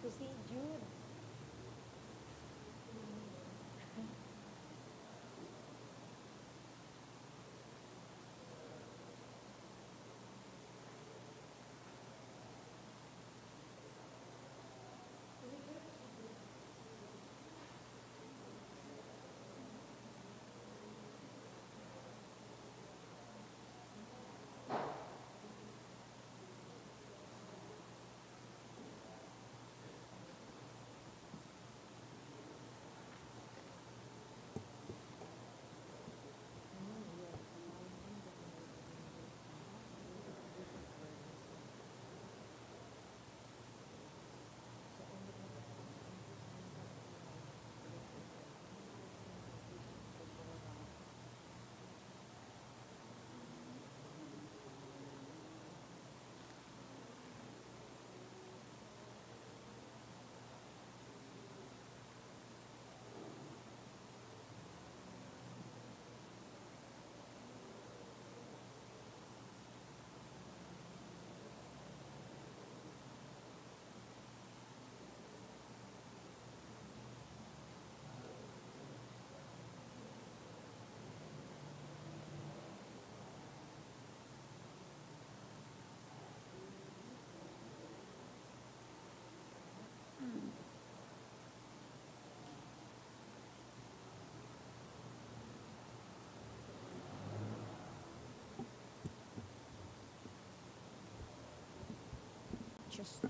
to St. Jude. Just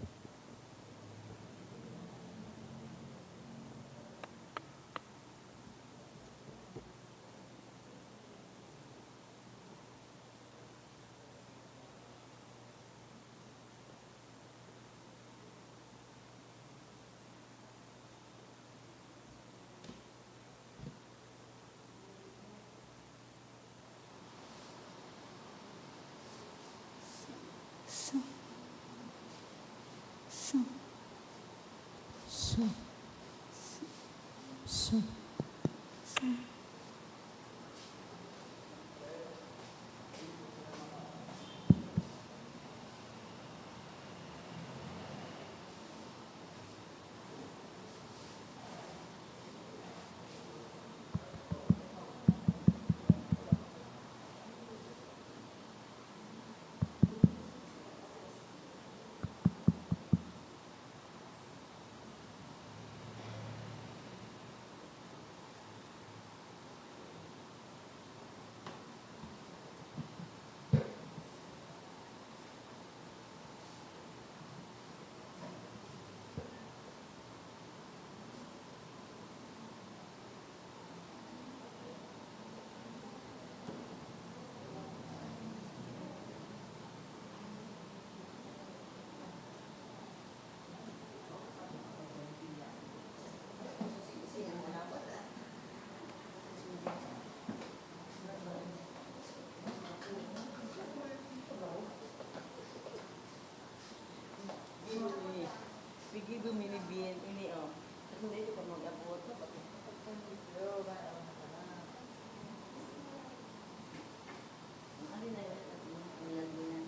So, so, so, so, so. Pigi dumini bien ini oh. Hindi ko mag-abot ko pati. Ano na yun? Nilalbinan.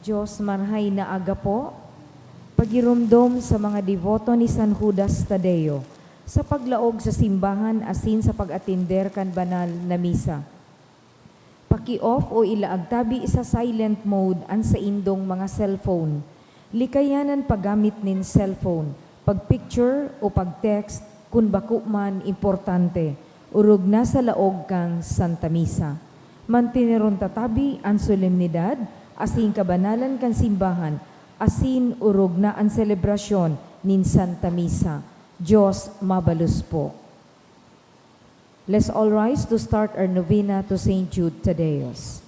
Diyos marhay na aga po, pagirumdom sa mga devoto ni San Judas Tadeo sa paglaog sa simbahan asin sa pag-atinder kan banal na misa. Paki-off o ilaag tabi sa silent mode ang sa indong mga cellphone. Likayanan paggamit nin cellphone, pag-picture o pag-text kung bako man importante, urog na sa laog kang Santa Misa. Mantineron tatabi ang solemnidad, asin kabanalan kan simbahan, asin urog na ang selebrasyon nin Santa Misa. Diyos mabalus po. Let's all rise to start our novena to St. Jude Tadeus.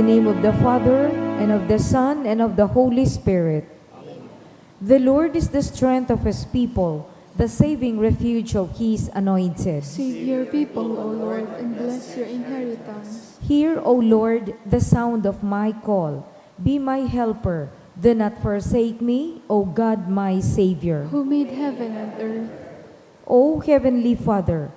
name of the Father, and of the Son, and of the Holy Spirit. The Lord is the strength of his people, the saving refuge of his anointed. Save your people, O Lord, and bless your inheritance. Hear, O Lord, the sound of my call. Be my helper. Do not forsake me, O God, my Savior. Who made heaven and earth? O Heavenly Father,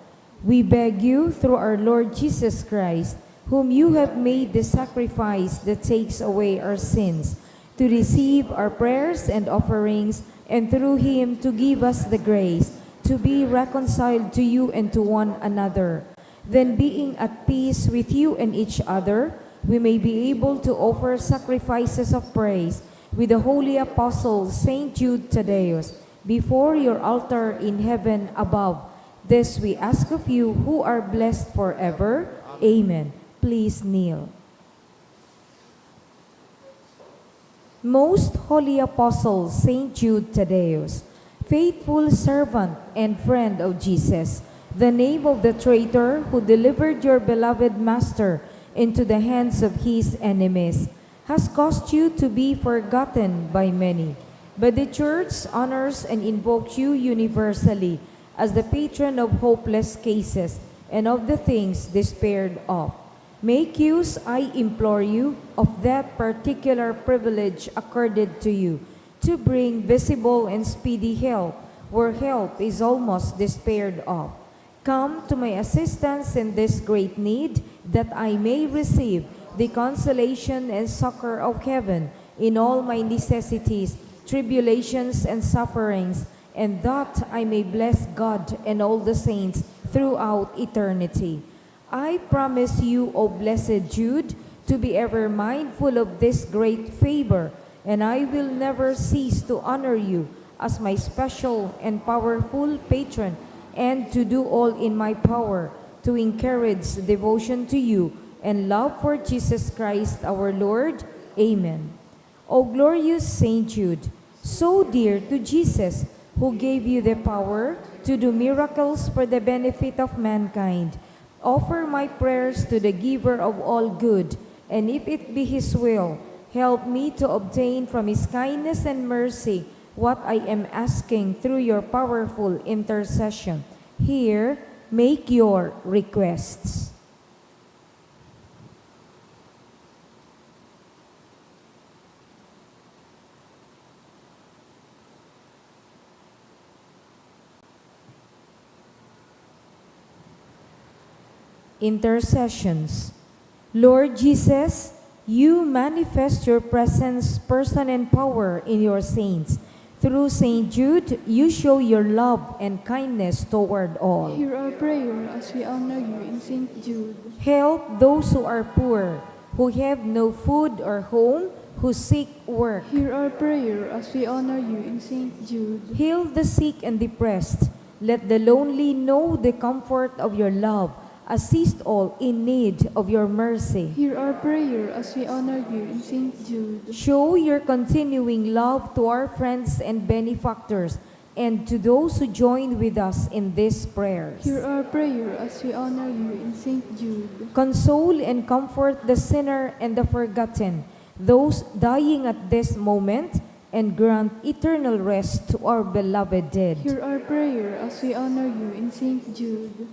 we beg you through our Lord Jesus Christ, whom you have made the sacrifice that takes away our sins, to receive our prayers and offerings, and through him to give us the grace to be reconciled to you and to one another. Then, being at peace with you and each other, we may be able to offer sacrifices of praise with the holy apostle Saint Jude Thaddeus before your altar in heaven above. This we ask of you, who are blessed forever. Amen. Please kneel. Most Holy Apostle Saint Jude Thaddeus, faithful servant and friend of Jesus, the name of the traitor who delivered your beloved Master into the hands of his enemies, has caused you to be forgotten by many. But the Church honors and invokes you universally as the patron of hopeless cases and of the things despaired of. Make use, I implore you, of that particular privilege accorded to you, to bring visible and speedy help where help is almost despaired of. Come to my assistance in this great need, that I may receive the consolation and succor of heaven in all my necessities, tribulations, and sufferings, and that I may bless God and all the saints throughout eternity. I promise you, O blessed Jude, to be ever mindful of this great favor, and I will never cease to honor you as my special and powerful patron, and to do all in my power to encourage devotion to you and love for Jesus Christ our Lord. Amen. O glorious Saint Jude, so dear to Jesus, who gave you the power to do miracles for the benefit of mankind, offer my prayers to the giver of all good, and if it be his will, help me to obtain from his kindness and mercy what I am asking through your powerful intercession. Here, make your requests. Intercessions. Lord Jesus, you manifest your presence, person, and power in your saints. Through Saint Jude, you show your love and kindness toward all. Hear our prayer as we honor you in Saint Jude. Help those who are poor, who have no food or home, who seek work. Hear our prayer as we honor you in Saint Jude. Heal the sick and depressed. Let the lonely know the comfort of your love. Assist all in need of your mercy. Hear our prayer as we honor you in Saint Jude. Show your continuing love to our friends and benefactors, and to those who join with us in these prayers. Hear our prayer as we honor you in Saint Jude. Console and comfort the sinner and the forgotten, those dying at this moment, and grant eternal rest to our beloved dead. Hear our prayer as we honor you in Saint Jude.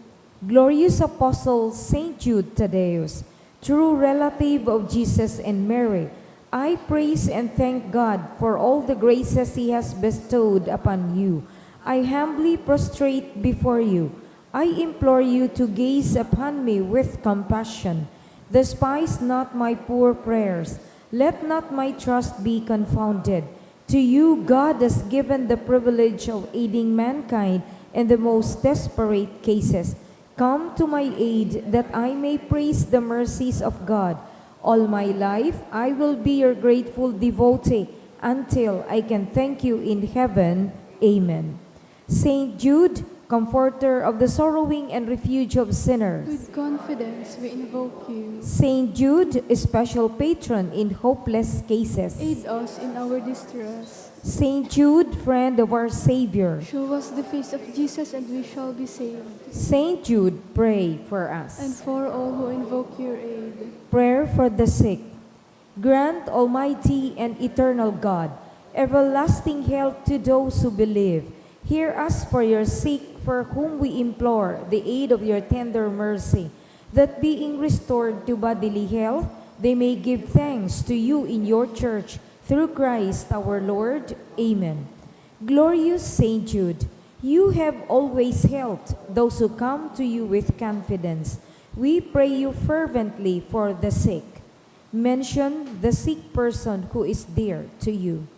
Glorious Apostle Saint Jude Thaddeus, true relative of Jesus and Mary, I praise and thank God for all the graces He has bestowed upon you. I humbly prostrate before you. I implore you to gaze upon me with compassion. Despise not my poor prayers. Let not my trust be confounded. To you God has given the privilege of aiding mankind in the most desperate cases. Come to my aid, that I may praise the mercies of God. All my life I will be your grateful devotee until I can thank you in heaven. Amen. Saint Jude, comforter of the sorrowing and refuge of sinners. With confidence we invoke you. Saint Jude, special patron in hopeless cases. Aid us in our distress. Saint Jude, friend of our Savior. Show us the face of Jesus and we shall be saved. Saint Jude, pray for And us. for all who invoke your aid. Prayer for the sick. Grant, Almighty and eternal God, everlasting health to those who believe. Hear us for your sake, for whom we implore the aid of your tender mercy, that being restored to bodily health, they may give thanks to you in your church, through Christ our Lord. Amen. Glorious Saint Jude, you have always helped those who come to you with confidence. We pray you fervently for the sick. Mention the sick person who is dear to you.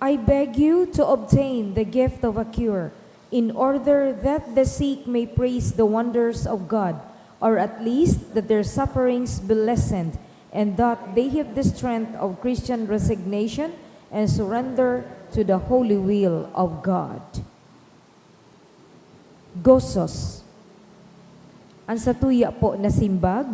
I beg you to obtain the gift of a cure, in order that the sick may praise the wonders of God, or at least that their sufferings be lessened, and that they have the strength of Christian resignation and surrender to the holy will of God. Gozos. Ang satuya po na simbag,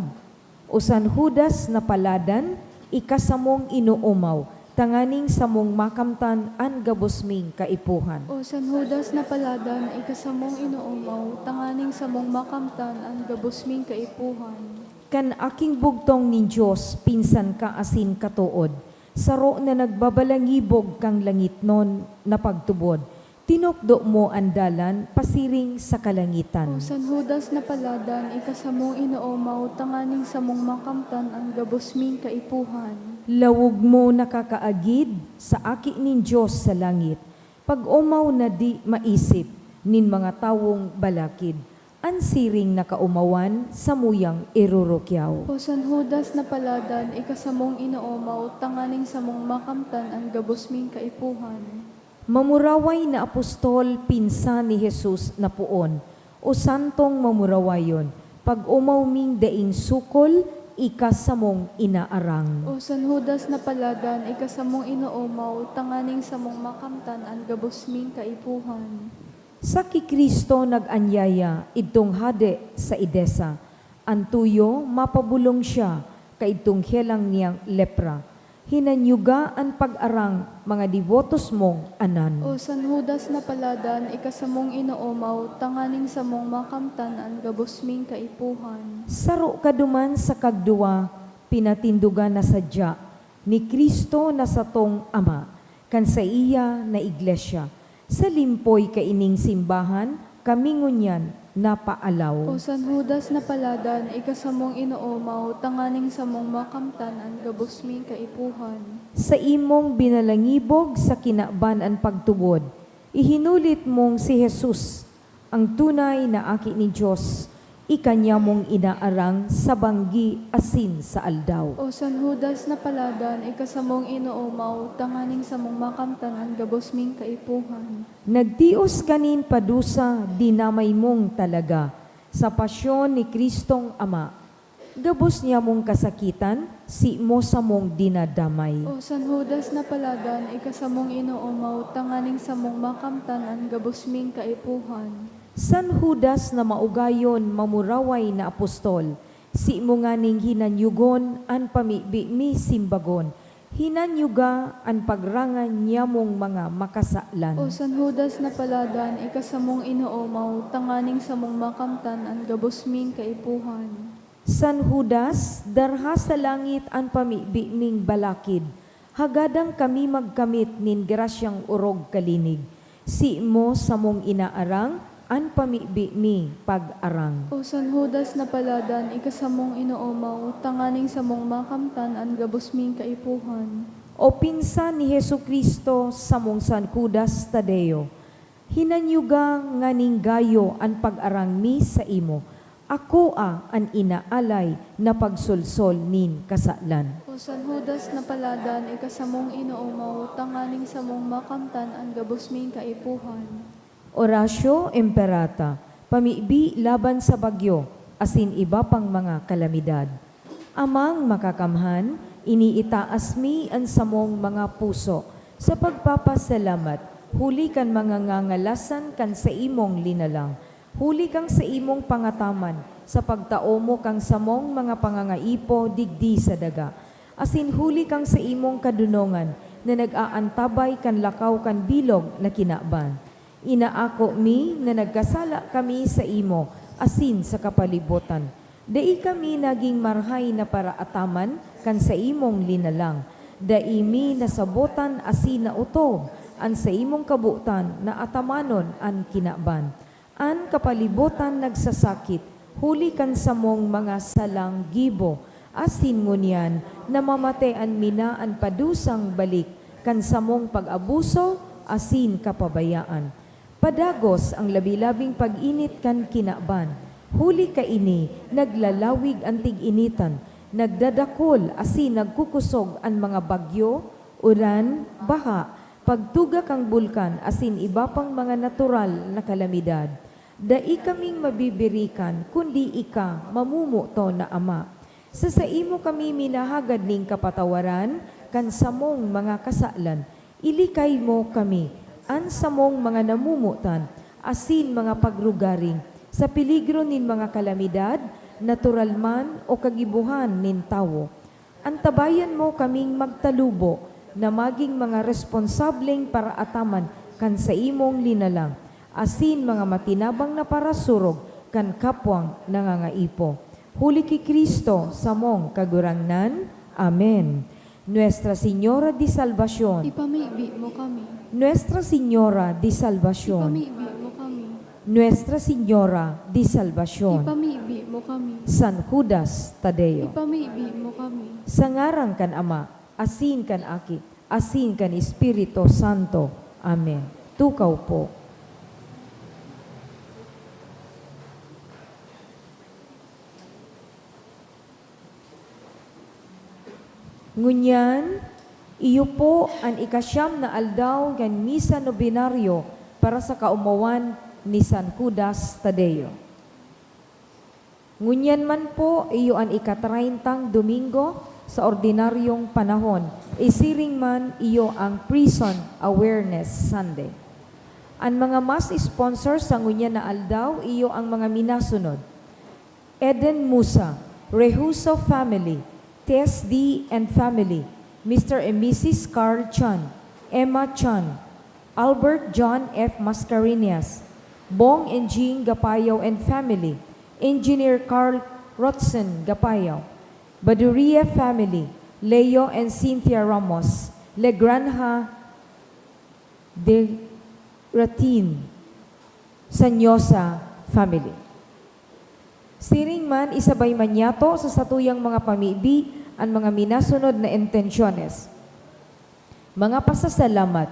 usan Judas na paladan, ikasamong inuumaw, tanganing samong makamtan an gabusming kaipuhan. O San Judas na paladan, ikasamong inuumaw, tanganing samong makamtan ang gabusming kaipuhan. Kan aking bugtong nin Diyos, pinsan ka asin katuod, saro na nagbabalangibog kang langit non na pagtubod, tinukdo mo andalan, pasiring sa kalangitan. O San Judas na paladan, ikasamong inuumaw, tanganing samong makamtan ang gabusming kaipuhan. Lawog mo nakakaagid sa aki nin Diyos sa langit, pag umaw na di maisip nin mga tawong balakid, ansiring nakaumawan sa muyang irurukyaw. O San Judas na paladan, ikasamong inuumaw, tanganing samong makamtan ang gabusming kaipuhan. Mamuraway na apostol pinsan ni Jesus na puon, o santong mamurawayon, pag umawming daing sukol, ikasamong inaarang. O San Judas na paladan, ikasamong inuumaw, tanganing samong makamtan ang gabusming kaipuhan. Sa kikristo nag-anyaya, idtong hade sa idesa, antuyo mapabulong siya, kaidtong helang niyang lepra. Hinanyuga ang pag-arang mga devotos mong anan. O San Judas na paladan, ikasamong inuumaw, tanganing samong makamtan ang gabusming kaipuhan. Saro kaduman sa kagduwa, pinatindugan na sadya, ni Kristo na satong Ama, kan sa iya na iglesia. Sa limpoy kaining simbahan, kami ngunyan napaalaw. O San Judas na paladan, ikasamong inuumaw, tanganing samong makamtan ang gabusming kaipuhan. Sa imong binalangibog sa kinaban ang pagtubod, ihinulit mong si Jesus, ang tunay na aki ni Diyos, ikanya mong inaarang sa banggi asin sa aldaw. O San Judas na paladan, ikasamong inuumaw, tanganing samong makamtan ang gabusming kaipuhan. Nagtios kanin padusa, dinamay mong talaga, sa pasyon ni Kristong Ama. Gabos niya mong kasakitan, si mo sa mong dinadamay. O San Judas na paladan, ikasamong inuumaw, tanganing samong makamtan ang gabusming kaipuhan. San Judas na maugayon mamuraway na apostol, si mo nganing hinanyugon an pamibi mi simbagon, hinanyuga an pagrangan niya mong mga makasalan. O San Judas na paladan, ikasamong inuumaw, tanganing samong makamtan ang gabusming kaipuhan. San Judas, darha sa langit an pamibi ming balakid, hagadang kami magkamit nin grasyang urog kalinig, si mo sa mong inaarang, an pamibi mi pag-arang. O San Judas na paladan, ikasamong inuumaw, tanganing samong makamtan ang gabusming kaipuhan. O pinsan ni Hesu Kristo sa mong San Judas Tadeo, hinanyuga nga ning gayo an pag-arang mi sa imo, ako an inaalay na pagsulsol nin kasalan. O San Judas na paladan, ikasamong inuumaw, tanganing samong makamtan ang gabusming kaipuhan. Orasyo Imperata, pamibi laban sa bagyo, asin iba pang mga kalamidad. Amang makakamhan, iniitaas mi ang samong mga puso, sa pagpapasalamat, huli kan mga ngangalasan kan sa imong linalang, huli kang sa imong pangataman, sa pagtao mo kang samong mga pangangaipo digdi sa daga, asin huli kang sa imong kadunongan, na nag-aantabay kan lakaw kan bilog na kinaban. Inaako mi na nagkasala kami sa imo, asin sa kapalibutan. Dai kami naging marhay na paraataman kan sa imong linalang. Daimi nasabotan asin na uto, an sa imong kabutan na atamanon an kinaban. An kapalibutan nagsasakit, huli kan sa mong mga salang gibo, asin ngunyan, namamatay an mina an padusang balik, kan sa mong pag-abuso, asin kapabayaan. Padagos ang labi-labing pag-init kan kinaban, huli ka ini, naglalawig ang tig-initan, nagdadakol asin nagkukusog ang mga bagyo, ulan, baha, pagtuga kang bulkan asin iba pang mga natural na kalamidad. Dai kaming mabibirikan, kundi ika mamumuto na Ama. Sa imo kami minahagad ning kapatawaran, kan samong mga kasalan, ilikay mo kami, an samong mga namumutan, asin mga pagrugaring, sa peligro nin mga kalamidad, natural man o kagibuhan nin tawo. Antabayan mo kaming magtalubo, na maging mga responsableng paraataman kan sa imong linalang, asin mga matinabang na parasurog kan kapwang nangangaipo. Huli ki Kristo sa mong kagurangnan. Amen. Nuestra Señora di Salvación, Ipamibi mo kami. Nuestra Señora di Salvación, Ipamibi mo kami. Nuestra Señora di Salvación, Ipamibi mo kami. San Judas Tadeo, Ipamibi mo kami. sa ngarang kan Ama, asin kan Aki, asin kan Espiritu Santo. Amen. Tukaw po. Ngunyan, iyo po ang ikasyam na aldaw ng misa nobinaryo para sa kaumawan ni San Judas Tadeo. Ngunyan man po iyo ang ikatraintang Domingo sa ordinaryong panahon. Isiring man iyo ang Prison Awareness Sunday. Ang mga mass sponsors sa ngunyan na aldaw, iyo ang mga minasunod. Eden Musa, Rehuso Family, Tess D. and Family, Mr. and Mrs. Carl Chan, Emma Chan, Albert John F. Mascareñas, Bong and Jean Gapayaw and Family, Engineer Carl Rotzen Gapayaw, Baduria Family, Leo and Cynthia Ramos, Legranja de Ratin, Sanyosa Family. Siring man isabay manyato sa satuyang mga pamibi ang mga minasunod na intensyones. Mga pasasalamat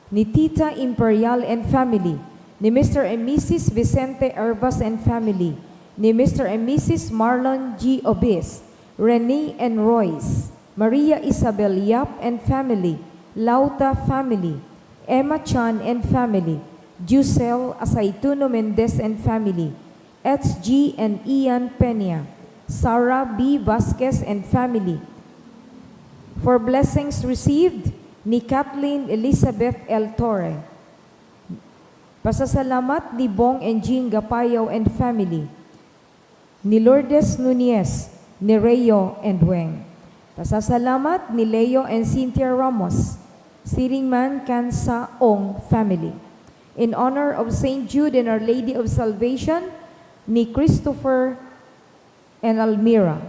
ni Tita Imperial and Family, ni Mr. and Mrs. Vicente Hervas and Family, ni Mr. and Mrs. Marlon G. Obis, Rene and Royce, Maria Isabel Yap and Family, Lauta Family, Emma Chan and Family, Jusel Asaituno Mendez and Family, HG and Ian Peña, Sarah B. Vasquez and Family. For blessings received ni Kathleen Elizabeth L. Torre. Pasasalamat ni Bong and Jean Gapayaw and Family. Ni Lourdes Nunez, ni Rayo and Weng. Pasasalamat ni Leo and Cynthia Ramos. Siringman kan sa Ong Family. In honor of St. Jude and Our Lady of Salvation, ni Christopher and Almira.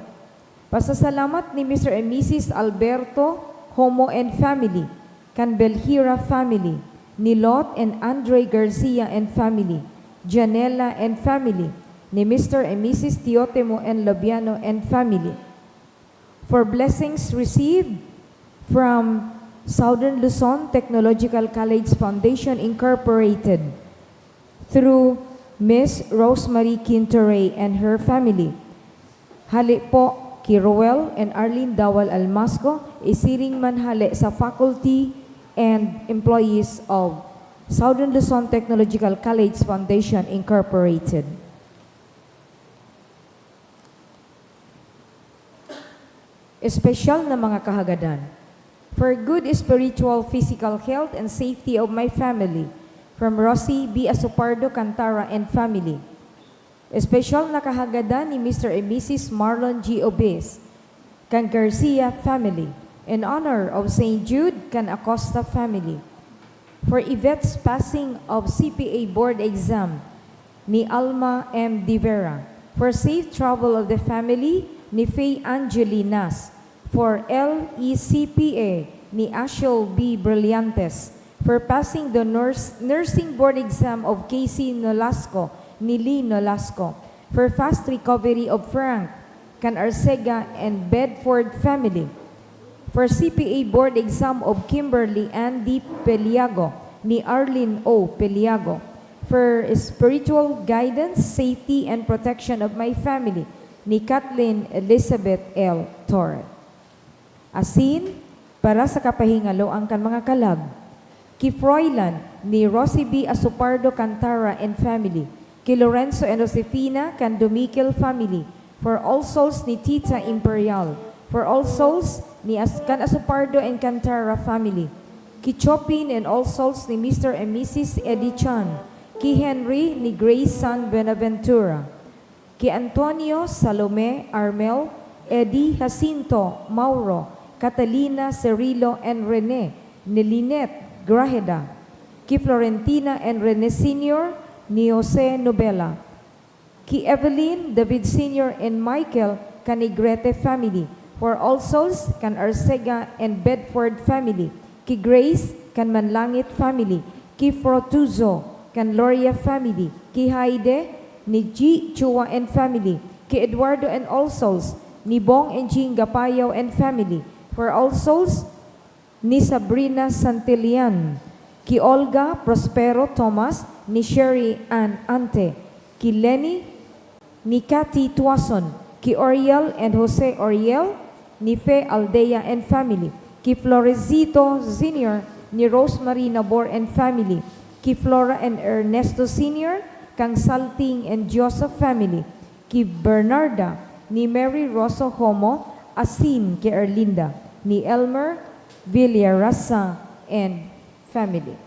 Pasasalamat ni Mr. and Mrs. Alberto Homo and Family, kan Belhira Family, ni Lot and Andre Garcia and Family, Janela and Family, ni Mr. and Mrs. Teotemo and Labiano and Family. For blessings received from Southern Luzon Technological College Foundation Incorporated through Miss Rosemary Quintore and her family. Hali po ki Roel and Arlene Dawal Almasco, isiring man hali sa faculty and employees of Southern Luzon Technological College Foundation Incorporated. Espesyal na mga kahagadan. For good spiritual, physical health and safety of my family, from Rosie B. Asupardo Cantara and family. Espesyal na kahagadan ni Mr. and Mrs. Marlon G. Obes, kan Garcia family, in honor of St. Jude kan Acosta family. For Yvette's passing of CPA board exam, ni Alma M. De Vera. For safe travel of the family, ni Faye Angelinas. For LECPA, ni Ashel B. Brillantes. For passing the nursing board exam of Casey Nolasco, ni Lee Nolasco. For fast recovery of Frank Can Arcega and Bedford family. For CPA board exam of Kimberly Andy Peliago, ni Arlene O. Peliago. For spiritual guidance, safety, and protection of my family, ni Kathleen Elizabeth L. Torre. Asin, para sa kapahingalo ang kan mga kalag, Kifroylan, ni Rosie B. Asupardo Cantara and family, ki Lorenzo and Josefina Candomiquel family, for all souls ni Tita Imperial, for all souls ni Can Asupardo and Cantara family, ki Chopin and all souls ni Mr. and Mrs. Eddie Chan, ki Henry ni Grace San Benaventura, ki Antonio, Salome, Armel, Eddie, Jacinto, Mauro, Catalina, Cirilo, and Rene, ni Lynette Grajeda, ki Florentina and Rene Sr., ni Jose Nobela, ki Evelyn, David Sr., and Michael Canigrete family, for all souls Can Arcega and Bedford family, ki Grace Can Manlangit family, ki Frotuzo Can Loria family, ki Haide, ni G. Chua and family, ki Eduardo and all souls, ni Bong and Jean Gapayaw and family, for all souls, ni Sabrina Santillan, ki Olga Prospero Thomas, ni Sherry Ann Ante, ki Lenny, ni Cathy Tuason, ki Oriel and Jose Oriel, ni Fe Aldea and family, ki Florecito Sr., ni Rosemary Nabor and family, ki Flora and Ernesto Sr., Kang Salting and Joseph family, ki Bernarda, ni Mary Rosso Homo, Asin ki Erlinda, ni Elmer Villarasa and family.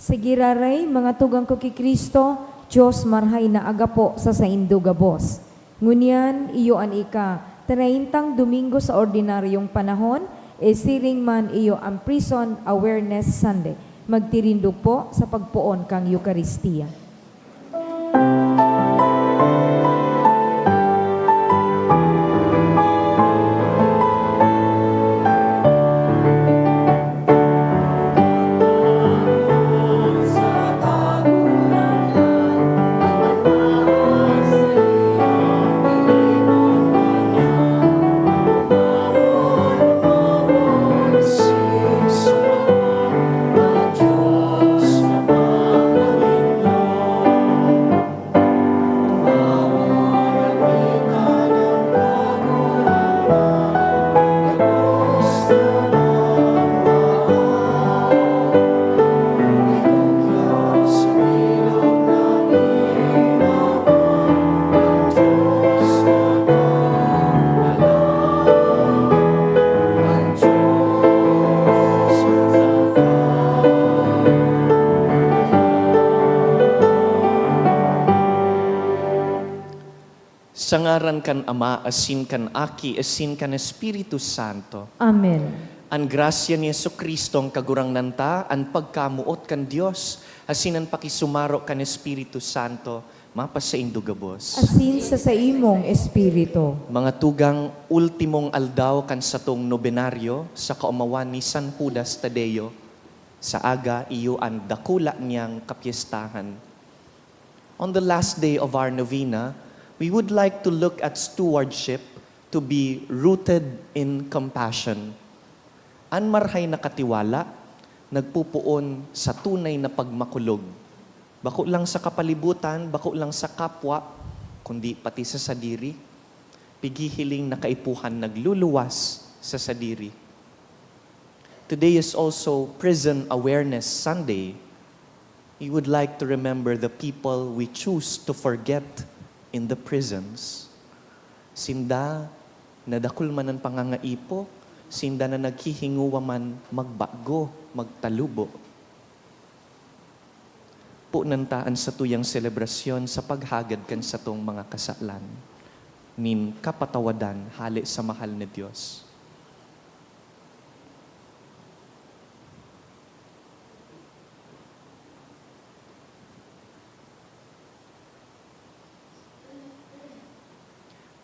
Sigiraray, mga tugang ko ki Kristo, Diyos marhay na agapo sa saindo gabos. Ngunyan, iyo an ika, 30 Domingo sa ordinaryong panahon, siring man iyo ang Prison Awareness Sunday. Magtirindog po sa pagpuon kang Eucharistia. Sa ngaran kan Ama, asin kan Aki, asin kan Espiritu Santo. Amen. Ang grasya ni Jesucristo ang kagurang nanta, ang pagkamuot kan Dios, asin ang pakisumaro kan Espiritu Santo, mapasa indugabos. Asin sa imong espiritu. Mga tugang ultimong aldaw kan satong nobenaryo sa kaumawan ni San Judas Tadeo, sa aga iyo ang dakula niyang kapiestahan. On the last day of our novena, we would like to look at stewardship to be rooted in compassion. Ang marhay na katiwala, nagpupuon sa tunay na pagmakulog. Bako lang sa kapalibutan, bako lang sa kapwa, kundi pati sa sadiri. Pigihiling na kaipuhan nagluluwas sa sadiri. Today is also Prison Awareness Sunday. We would like to remember the people we choose to forget in the prisons. Sinda na dakul man ang pangangaipo, sinda na naghihinguwa man magbago, magtalubo. punantaan sa tuyang selebrasyon sa paghagad kan sa tong mga kasalan. Nin kapatawadan hali sa mahal na Diyos.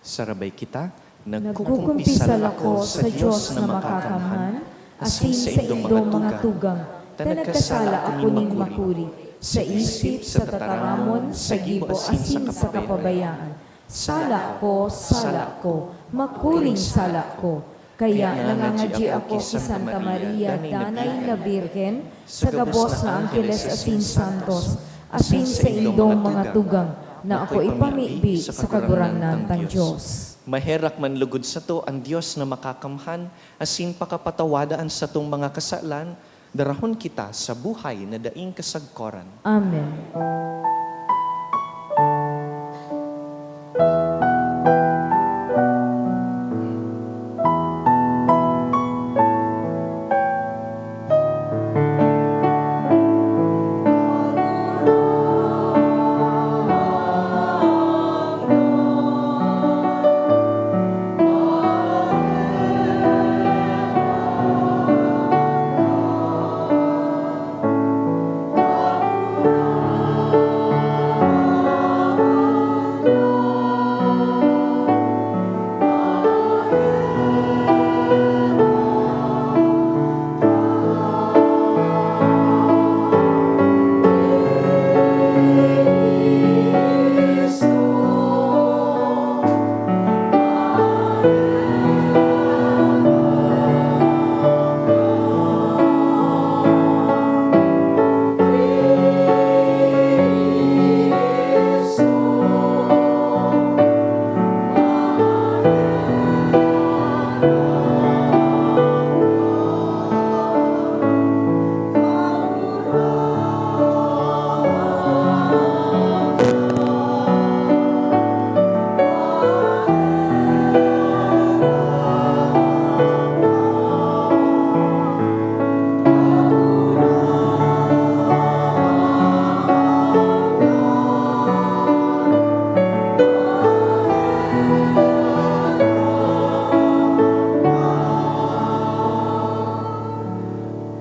Sarabay kita, Nagkukumpisal ako sa Diyos na makakamhan, asin sa indong mga tugang, ta nagkasala ako ning makuri, sa isip, sa tataramon, sa gibo, asin sa kapabayaan. Sala ko, makuring sala ko. Kaya nangangadji ako ki Santa Maria, Danay na Birhen, sa gabos na Angkeles asin Santos, asin sa indong mga tugang, na ako ipamibi sa kaguranan ng Diyos. Maherak man lugod sa to ang Diyos na makakamhan, asin pakapatawadaan sa tong mga kasalan, darahon kita sa buhay na daing kasagkoran. Amen.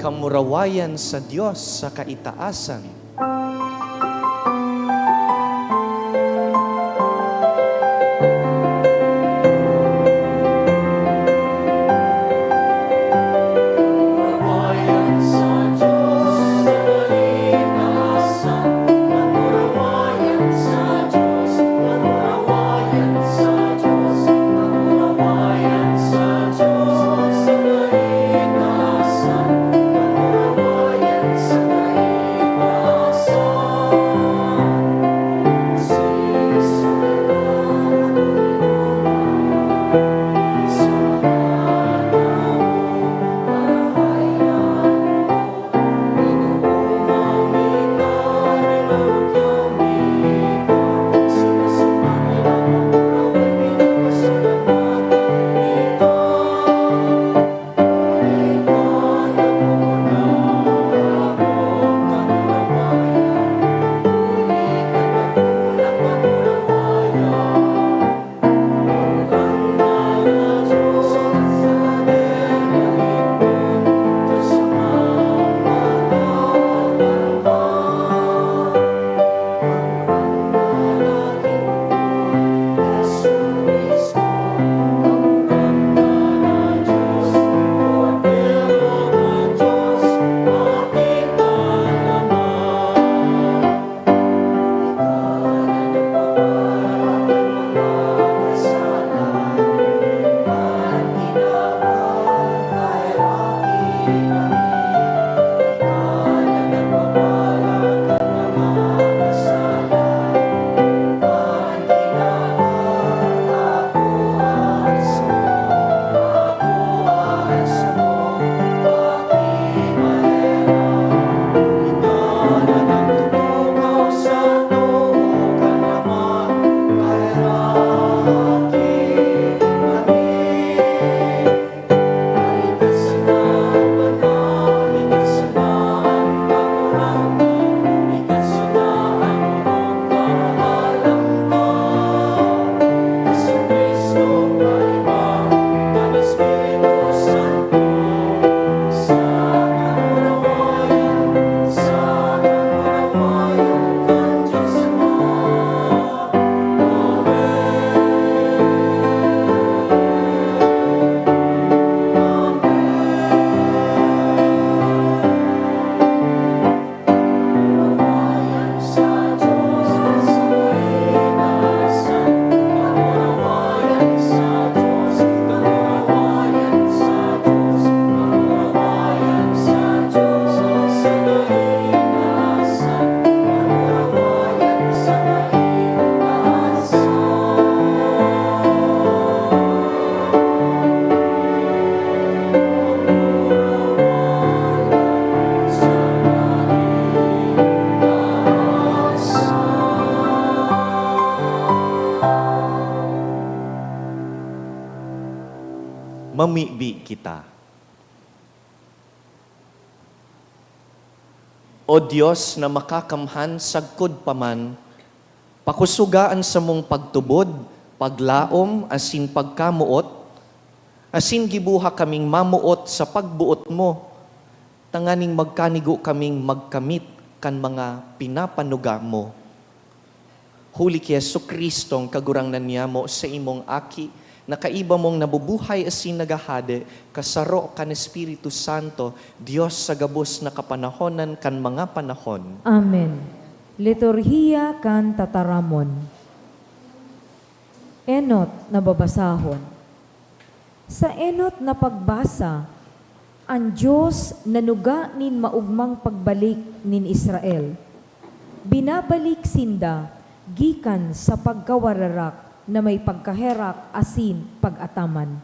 Kamurawayan sa Diyos sa kaitaasan. mamibi kita. O Diyos na makakamhan sagkod paman, pakusugaan sa mong pagtubod, paglaom, asin pagkamuot, asin gibuha kaming mamuot sa pagbuot mo, tanganing magkanigo kaming magkamit kan mga pinapanuga mo. Huli ki Jesucristong kagurangnan niya mo sa imong aki, na kaiba mong nabubuhay asin nagahade, kasaro kan Espiritu Santo, Diyos sa gabos na kapanahonan kan mga panahon. Amen. Liturhiya kan tataramon. Enot na babasahon. Sa enot na pagbasa, ang Diyos nanuga nin maugmang pagbalik nin Israel. Binabalik sinda gikan sa pagkawararak na may pagkaherak asin pag-ataman.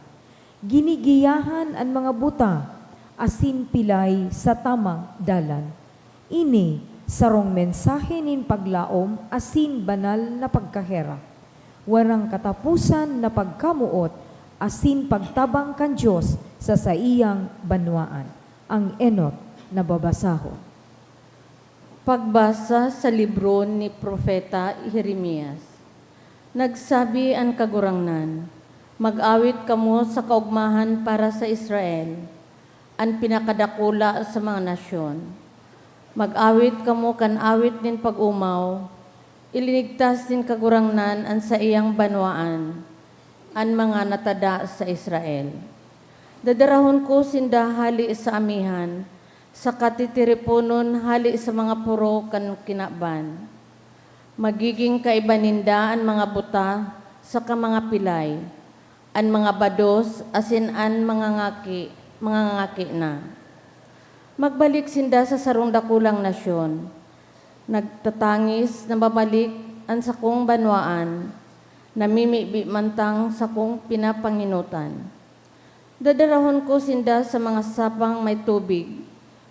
Ginigiyahan ang mga buta asin pilay sa tamang dalan. Ini sarong mensahe nin paglaom asin banal na pagkaherak. Warang katapusan na pagkamuot asin pagtabang kan Diyos sa saiyang banwaan. Ang enot na babasahon. Pagbasa sa libro ni Propeta Jeremias. Nagsabi ang kagurangnan, mag-awit kamo sa kaugmahan para sa Israel, ang pinakadakula sa mga nasyon. Mag-awit kamo kan awit nin pag-umaw, ilinigtas din kagurangnan ang sa iyang banwaan, ang mga natada sa Israel. Dadarahon ko sinda hali sa amihan, sa katitiripunon hali sa mga puro kan kinaban. Magiging kaibaninda ang mga buta sa mga pilay, ang mga bados asin an mga ngaki na. Magbalik sinda sa sarong dakulang nasyon, nagtatangis na babalik ang sakong banwaan, namimibi mantang sakong pinapanginutan. Dadarahon ko sinda sa mga sapang may tubig,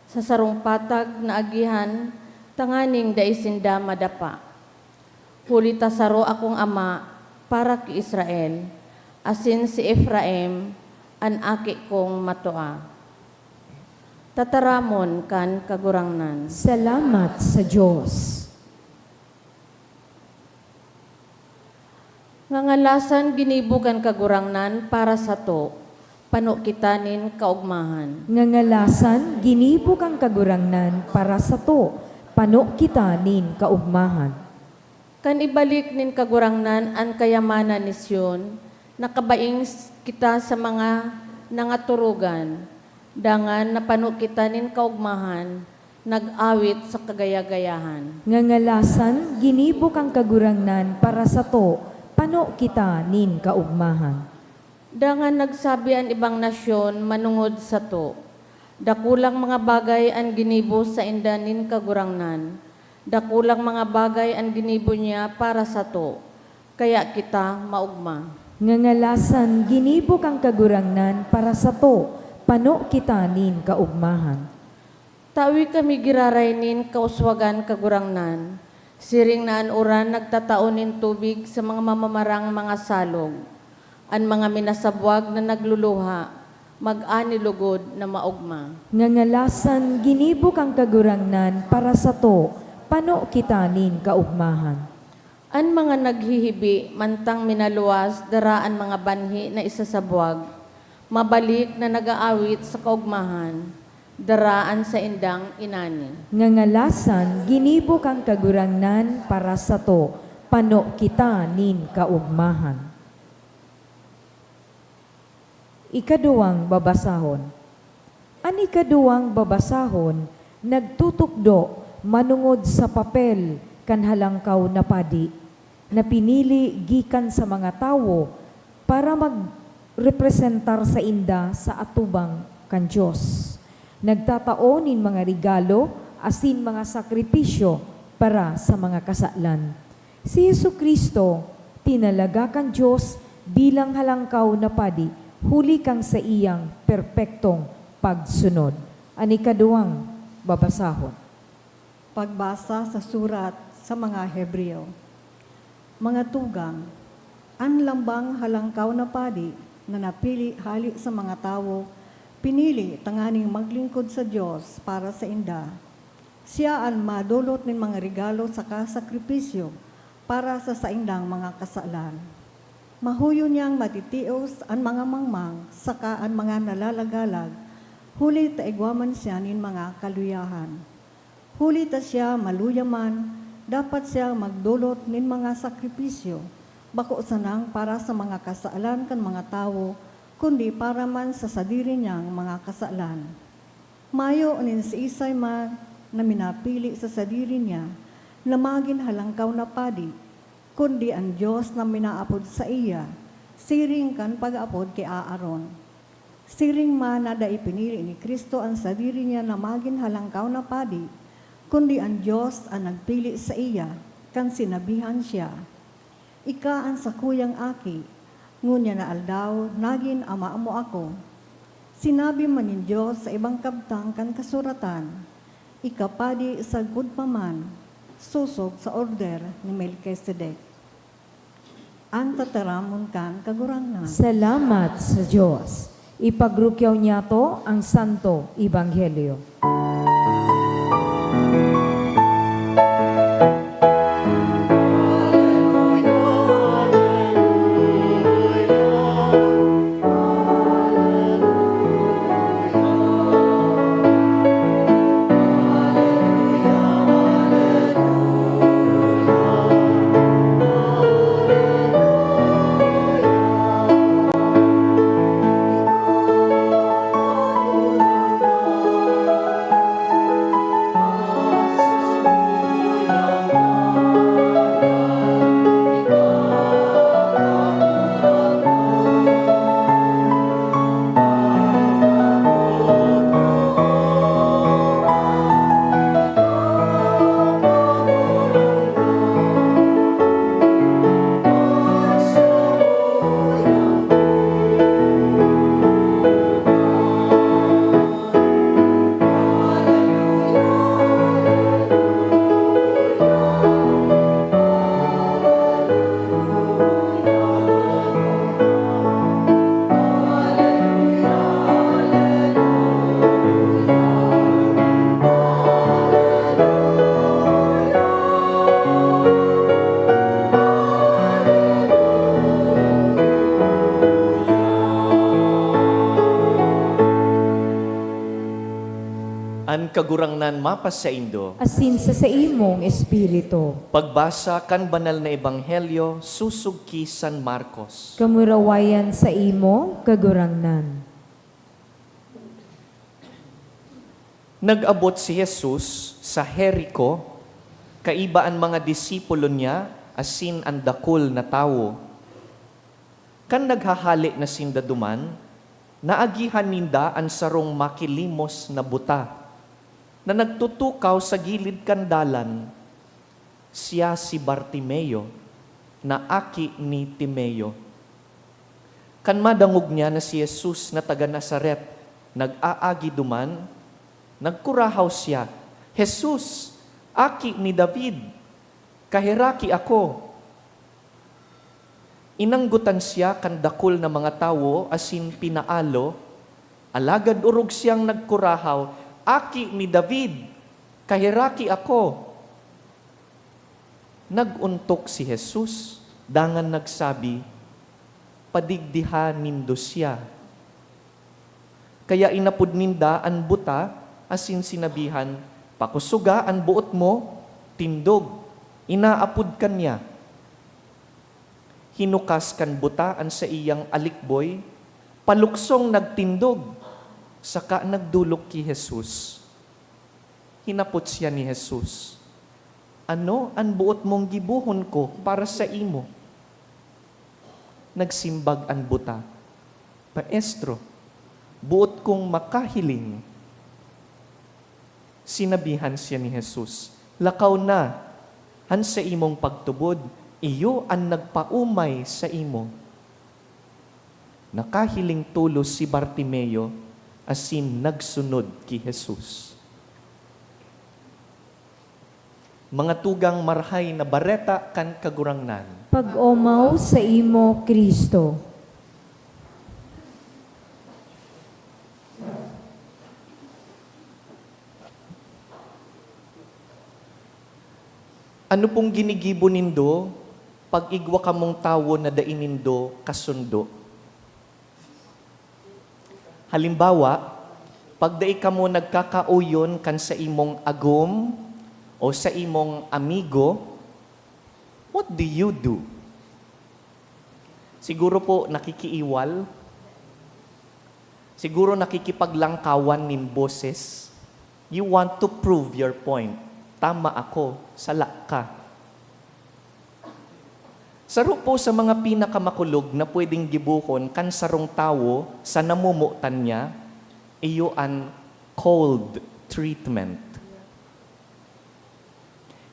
sa sarong patag na agihan, tanganing daisinda madapa. Huli tasaro akong ama para ki Israel, asin si Ephraim, an aki kong matoa. Tataramon kan kagurangnan. Salamat sa Diyos. Ngangalasan ginibugan kagurangnan para sa to, panukitanin kaugmahan. Ngangalasan, ginibog ang kagurangnan para sa to, pano kita nin kaugmahan. Kan ibalik nin kagurangnan ang kayamanan ni Sion, nakabaing kita sa mga nangaturugan, dangan na panukita nin kaugmahan, nag-awit sa kagayagayahan. Ngangalasan, ginibog ang kagurangnan para sa to, pano kita nin kaugmahan. Dangan nagsabi ang ibang nasyon manungod sa to, dakulang mga bagay ang ginibo sa indanin kagurangnan, dakulang mga bagay ang ginibo niya para sa to, kaya kita maugma. Ngangalasan, ginibog ang kagurangnan para sa to, pano kita nin kaugmahan. Tawi kami giraraynin kauswagan kagurangnan, siring na anuran nagtataonin tubig sa mga mamamarang mga salog, ang mga minasabwag na nagluluha, mag-anilugod na maugma. Ngangalasan, ginibog ang kagurangnan para sa to, pano kita nin kaugmahan. Ang mga naghihibi, mantang minaluwas, daraan mga banhi na isasabwag, mabalik na nag-aawit sa kaugmahan, daraan sa indang inani. Ngangalasan, ginibog ang kagurangnan para sa to, pano kita nin kaugmahan. Ikaduwang babasahon. Ang ikaduwang babasahon, nagtutukdo manungod sa papel kan halangkaw na padi, na pinili gikan sa mga tawo para magrepresentar sa inda sa atubang kan Diyos. Nagtataonin mga regalo asin mga sakripisyo para sa mga kasalan. Si Jesucristo, tinalaga kan Diyos bilang halangkaw na padi, huli kang sa iyang perpektong pagsunod. Ang ikaduwang babasahon. Pagbasa sa surat sa mga Hebreo. Mga tugang, ang lambang halangkaw na padi na napili hali sa mga tawo, pinili tanganing maglingkod sa Dios para sa inda. Siya ang madulot nin mga regalo sa kasakripisyo para sa saindang mga kasalan. Mahuyo niyang matitios ang mga mangmang, saka ang mga nalalagalag, huli ta igwaman siya nin mga kaluyahan. Huli ta siya maluyaman, dapat siya magdulot nin mga sakripisyo, bako sanang para sa mga kasalan kan mga tawo, kundi para man sa sadiri niyang mga kasalan. Mayo nin si Isay man na minapili sa sadiri niya, na magin halangkaw na padi, kundi ang Diyos na minaapod sa iya, siring kan pag-apod kay Aaron. Siring man na ipinili ni Kristo ang sadiri niya na magin halangkaw na padi, kundi ang Diyos ang nagpili sa iya, kan sinabihan siya, ika ang sakuyang aki, ngunya na aldaw, nagin ama mo ako. Sinabi man ni Diyos sa ibang kabtang kan kasuratan, ikapadi sa gudpaman, susog sa order ni Melchizedek. Ang tataramon kan kagurangnan. Salamat sa Diyos. Ipagrukyaw niya to ang Santo Ebanghelyo. An kagurangnan mapas sa Indo, Asin sa imong espiritu. pagbasa kan banal na ebanghelyo susug ki San Marcos. Kamurawayan sa imo, kagurangnan. Nag-abot si Jesus sa Jericho, kaiba ang mga disipulo niya, asin ang dakol na tawo. Kan naghahali na sindaduman, naagihan ninda ang sarong makilimos na buta, na nagtutukaw sa gilid kandalan. Siya si Bartimeo, na aki ni Timeo. Kan madangog niya na si Jesus na taga Nazaret, nag-aagi duman, nagkurahaw siya, Jesus, aki ni David, kahiraki ako. Inanggutan siya kan dakol na mga tawo, asin pinaalo, alagad urog siyang nagkurahaw, aki ni David, kahiraki ako. Naguntok si Jesus, dangan nagsabi, padigdiha nindo siya. Kaya inapod ninda ang buta, asin sinabihan, pakusuga ang buot mo, tindog, inaapod kanya. Hinukas kan buta ang sa iyang alikboy, paluksong nagtindog, saka nagdulok ki Jesus. Hinapot siya ni Jesus, ano ang buot mong gibuhon ko para sa imo? Nagsimbag ang buta, Maestro, buot kong makahiling. Sinabihan siya ni Jesus, lakaw na, han sa imong pagtubod, iyo ang nagpaumay sa imo. Nakahiling tulos si Bartimeo, asin nagsunod ki Jesus. Mga tugang marhay na bareta kan kagurangnan. Pag-omaw sa imo, Kristo. Ano pong ginigibo nindo pag igwa ka mong tawo na dainindo kasundo? Halimbawa, pag dai ka mo nagkakauyon kan sa imong agom o sa imong amigo, what do you do? Siguro po nakikiiwal. Siguro nakikipaglangkawan nin boses. You want to prove your point. Tama ako, sala ka. Saro po sa mga pinakamakulog na pwedeng gibuhon kan sarong tawo sa namumutan niya, iyo an cold treatment.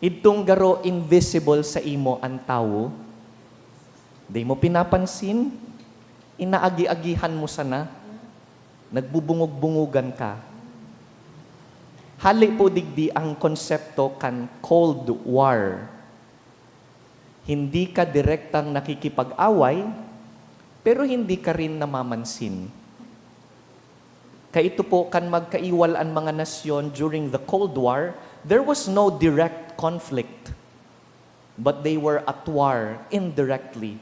Itong garo invisible sa imo ang tawo, di mo pinapansin, inaagi-agihan mo sana, nagbubungog-bungugan ka. Hali po digdi ang konsepto kan Cold War. Hindi ka direktang nakikipag-away, pero hindi ka rin namamansin. Kaya ito po kan magkaiwal ang mga nasyon during the Cold War, there was no direct conflict, but they were at war indirectly.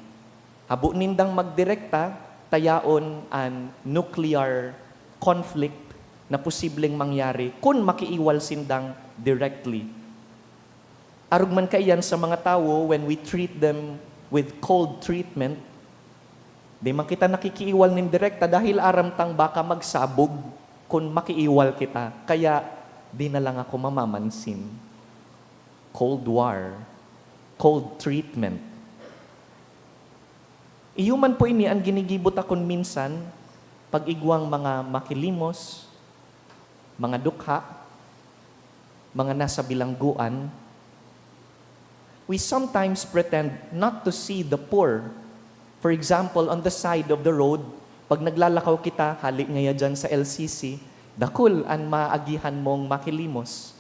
Habo nindang magdirekta, tayaon an nuclear conflict na posibleng mangyari kung makiiwal sindang directly. Arug man kaiyan sa mga tao when we treat them with cold treatment, di man kita nakikiiwal nin direkta dahil aram tang baka magsabog kung makiiwal kita. Kaya di na lang ako mamamansin. Cold War, cold treatment. Iyuman po ini ang ginigibot akon minsan pag igwang mga makilimos, mga dukha, mga nasa bilangguan. We sometimes pretend not to see the poor. For example, on the side of the road, pag naglalakaw kita, halik ngaya dyan sa LCC, dakul ang maagihan mong makilimos.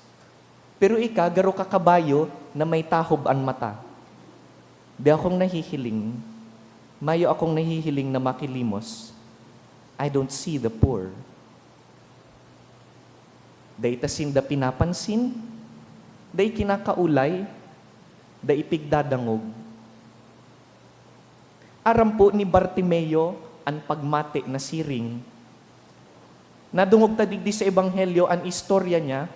Pero ika, garo ka kabayo na may tahob ang mata. Di akong nahihiling. Mayo akong nahihiling na makilimos. I don't see the poor. Day tasinda pinapansin, day kinakaulay, day ipigdadangog. Aram po ni Bartimeo ang pagmati na siring. Nadungog ta digdi sa Ebanghelyo ang istorya niya,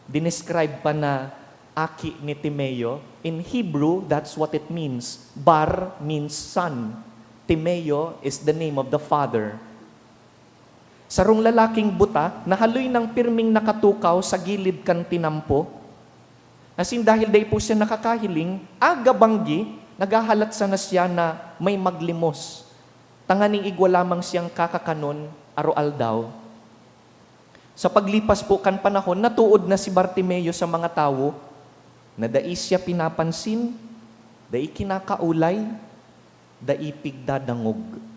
dinescribe pa na aki ni Timeo. In Hebrew, that's what it means. Bar means son. Timeo is the name of the father. Sarong lalaking buta, nahaloy ng pirming nakatukaw sa gilid kan tinampo. Asin dahil day po siya nakakahiling, aga banggi, nagahalat sana siya na may maglimos. Tanganing igwa lamang siyang kakakanon, aroal daw. Sa paglipas po kan panahon, natuod na si Bartimeo sa mga tao, na dai siya pinapansin, dai kinakaulay, dai pigdadangog.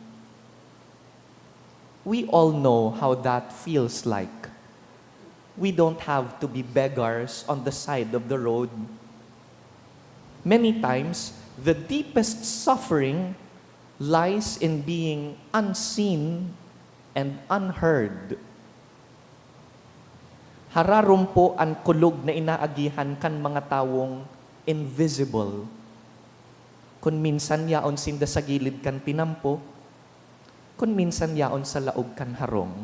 We all know how that feels like. We don't have to be beggars on the side of the road. Many times, the deepest suffering lies in being unseen and unheard. Hararom po ang kulog na inaagihan kan mga tawong invisible. Kung minsan yaon sinda sa gilid kan tinampo, kung minsan yaon sa laog kan harong.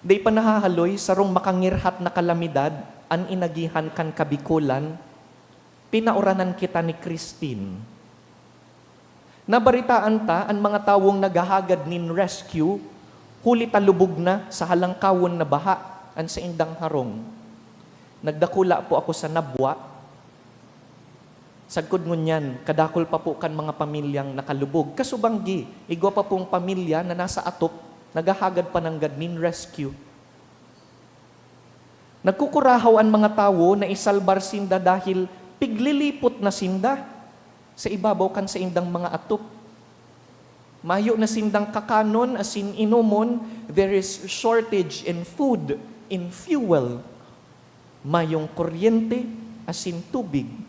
Day pa nahahaloy sarong makangirhat na kalamidad an inagihan kan kabikulan, pinauranan kita ni Christine. Nabaritaan ta ang mga tawong naghahagad nin rescue, huli talubog na sa halangkawon na baha an sa indang harong. Nagdakula po ako sa Nabwa. Sagkod ngunyan, kadakol pa po kan mga pamilyang nakalubog. Kasubanggi, igwa pa pong pamilya na nasa atop, naghahagad pa ng gadnin rescue. Nagkukurahaw ang mga tao na isalbar sinda dahil piglilipot na sinda sa ibabaw kan sa indang mga atop. Mayo na sindang kakanon asin inumon, there is shortage in food, in fuel. Mayong kuryente asin tubig.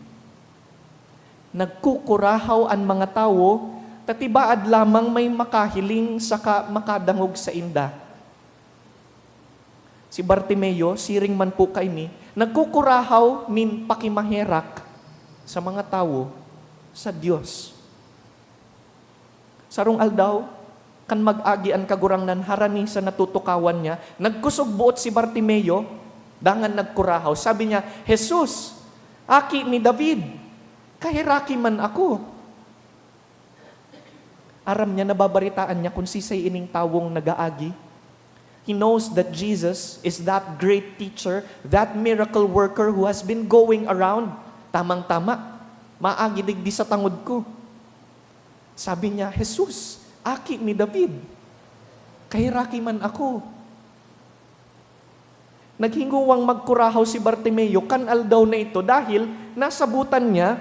Nagkukurahaw ang mga tao, tatibaad lamang may makahiling saka makadangog sa inda. Si Bartimeo, siring man po kay ni, nagkukurahaw nin pakimaherak sa mga tao, sa Dios. Sarong aldaw, kan mag-agi ang kagurangnan harani sa natutukawan niya, nagkusog buot si Bartimeo, dangan nagkurahaw. Sabi niya, Jesus, aki ni David, kahiraki man ako. Aram niya, nababaritaan niya kung sisay ining tawong nagaagi. He knows that Jesus is that great teacher, that miracle worker who has been going around. Tamang-tama, maagi digdi sa tangod ko. Sabi niya, Jesus, aki ni David, kahiraki man ako. Naghinguwang magkurahaw si Bartimeo, kanal daw na ito dahil nasabutan niya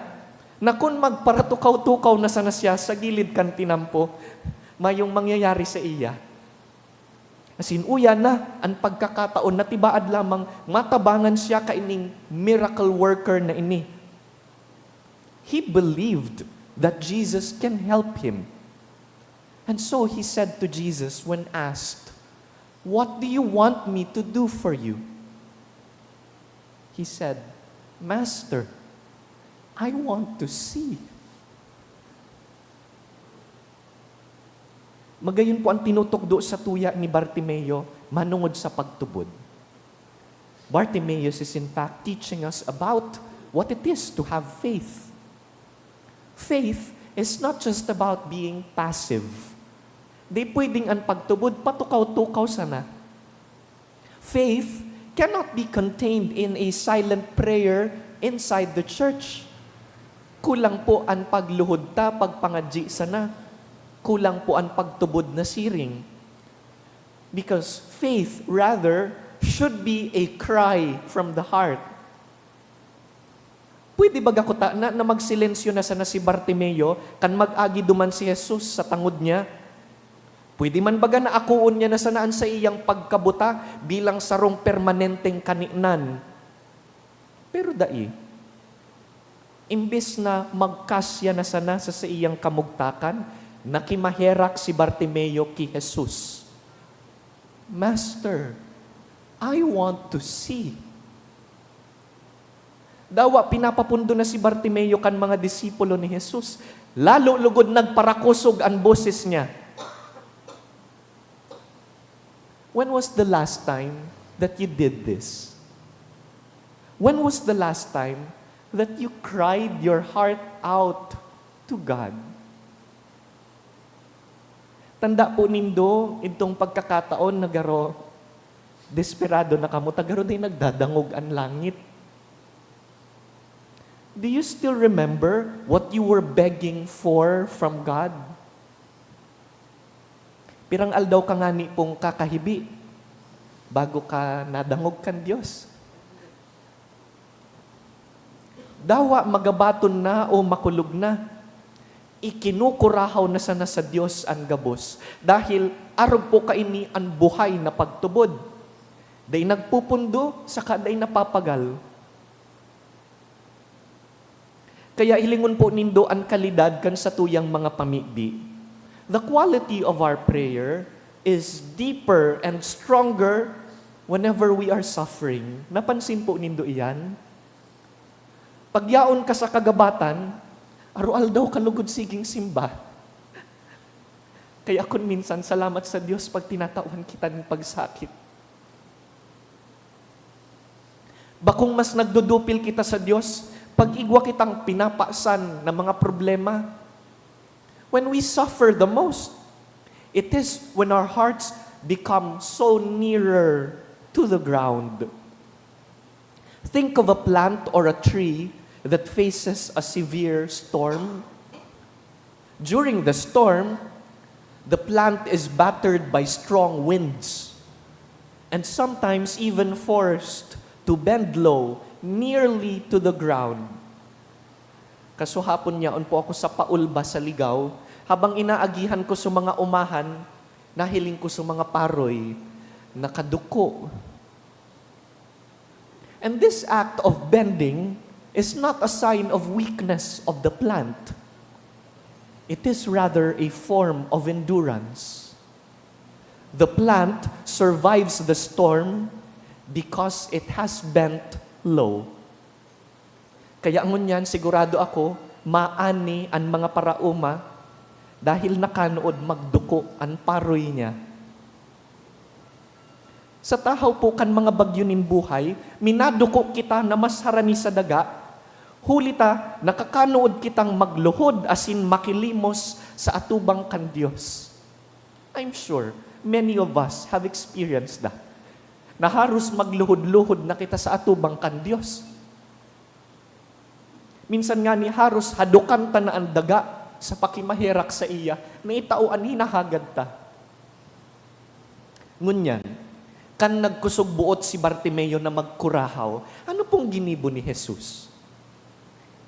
na kung magparatukaw-tukaw na sana siya sa gilid kan tinampo, mayong mangyayari sa iya. Asin uya na ang pagkakataon na tibaad lamang matabangan siya kaining miracle worker na ini. He believed that Jesus can help him. And so he said to Jesus when asked, "What do you want me to do for you?" He said, "Master, I want to see." Magayon po ang tinutugdo sa tuya ni Bartimeo manungod sa pagtubod. Bartimaeus is in fact teaching us about what it is to have faith. Faith is not just about being passive. Di pwedeng ang pagtubod patukaw-tukaw sana. Faith cannot be contained in a silent prayer inside the church. Kulang po ang pagluhod ta, pagpangadji sana. Kulang po ang pagtubod na siring. Because faith, rather, should be a cry from the heart. Pwede ba gakuta na magsilensyo na sana si Bartimeo kan mag-agi duman si Jesus sa tangod niya? Pwede man baga na akuon niya na sanaan sa iyang pagkabuta bilang sarong permanenteng kaninan? Pero dai, imbes na magkasya na sana sa iyang kamugtakan, nakimaherak si Bartimeo ki Jesus. Master, I want to see. Dawa, pinapapundo na si Bartimeo kan mga disipulo ni Jesus. Lalo lugod nagparakusog ang boses niya. When was the last time that you did this? When was the last time that you cried your heart out to God? Tanda po nindo, itong pagkakataon na garo, desperado na kamo, tagaro din nagdadangog ang langit. Do you still remember what you were begging for from God? Pirang aldaw ka nga ni pong kakahibi, bago ka nadangog kan Diyos. Dawa magabaton na o makulog na, ikinukurahaw na sana sa Diyos ang gabos. Dahil arog po kaini ang buhay na pagtubod. Day nagpupundo, saka day napapagal. Kaya hilingon po nindo ang kalidad kan sa tuyang mga pamigdi. The quality of our prayer is deeper and stronger whenever we are suffering. Napansin po nindo iyan? Pagyaon ka sa kagabatan, arual daw kalugod siging simba. Kaya kun minsan, salamat sa Diyos pag tinatawan kita ng pagsakit. Bakong mas nagdudupil kita sa Diyos, pag igwa kitang pinapasan ng mga problema. When we suffer the most, it is when our hearts become so nearer to the ground. Think of a plant or a tree that faces a severe storm. During the storm, the plant is battered by strong winds and sometimes even forced to bend low, nearly to the ground. Kasuhapon niya, po ako sa paulba sa Ligaw, habang inaagihan ko sa mga umahan, nahiling ko sa mga paroy, nakaduko. And this act of bending is not a sign of weakness of the plant. It is rather a form of endurance. The plant survives the storm because it has bent low. Kaya ngunyan, sigurado ako, maani ang mga parauma dahil nakanood magduko ang paroy niya. Sa tahaw po kan mga bagyo nin buhay, minaduko kita na mas harani sa daga, hulita nakakanood kitang magluhod asin makilimos sa atubang kan Diyos. I'm sure many of us have experienced that. Na haros magluhod-luhod na kita sa atubang kan Diyos. Minsan nga ni haros hadukan ta na ang daga sa pakimahirak sa iya, na itauan hinahagad ta. Ngunyan, kan nagkusog buot si Bartimeo na magkurahaw, ano pong ginibo ni Jesus?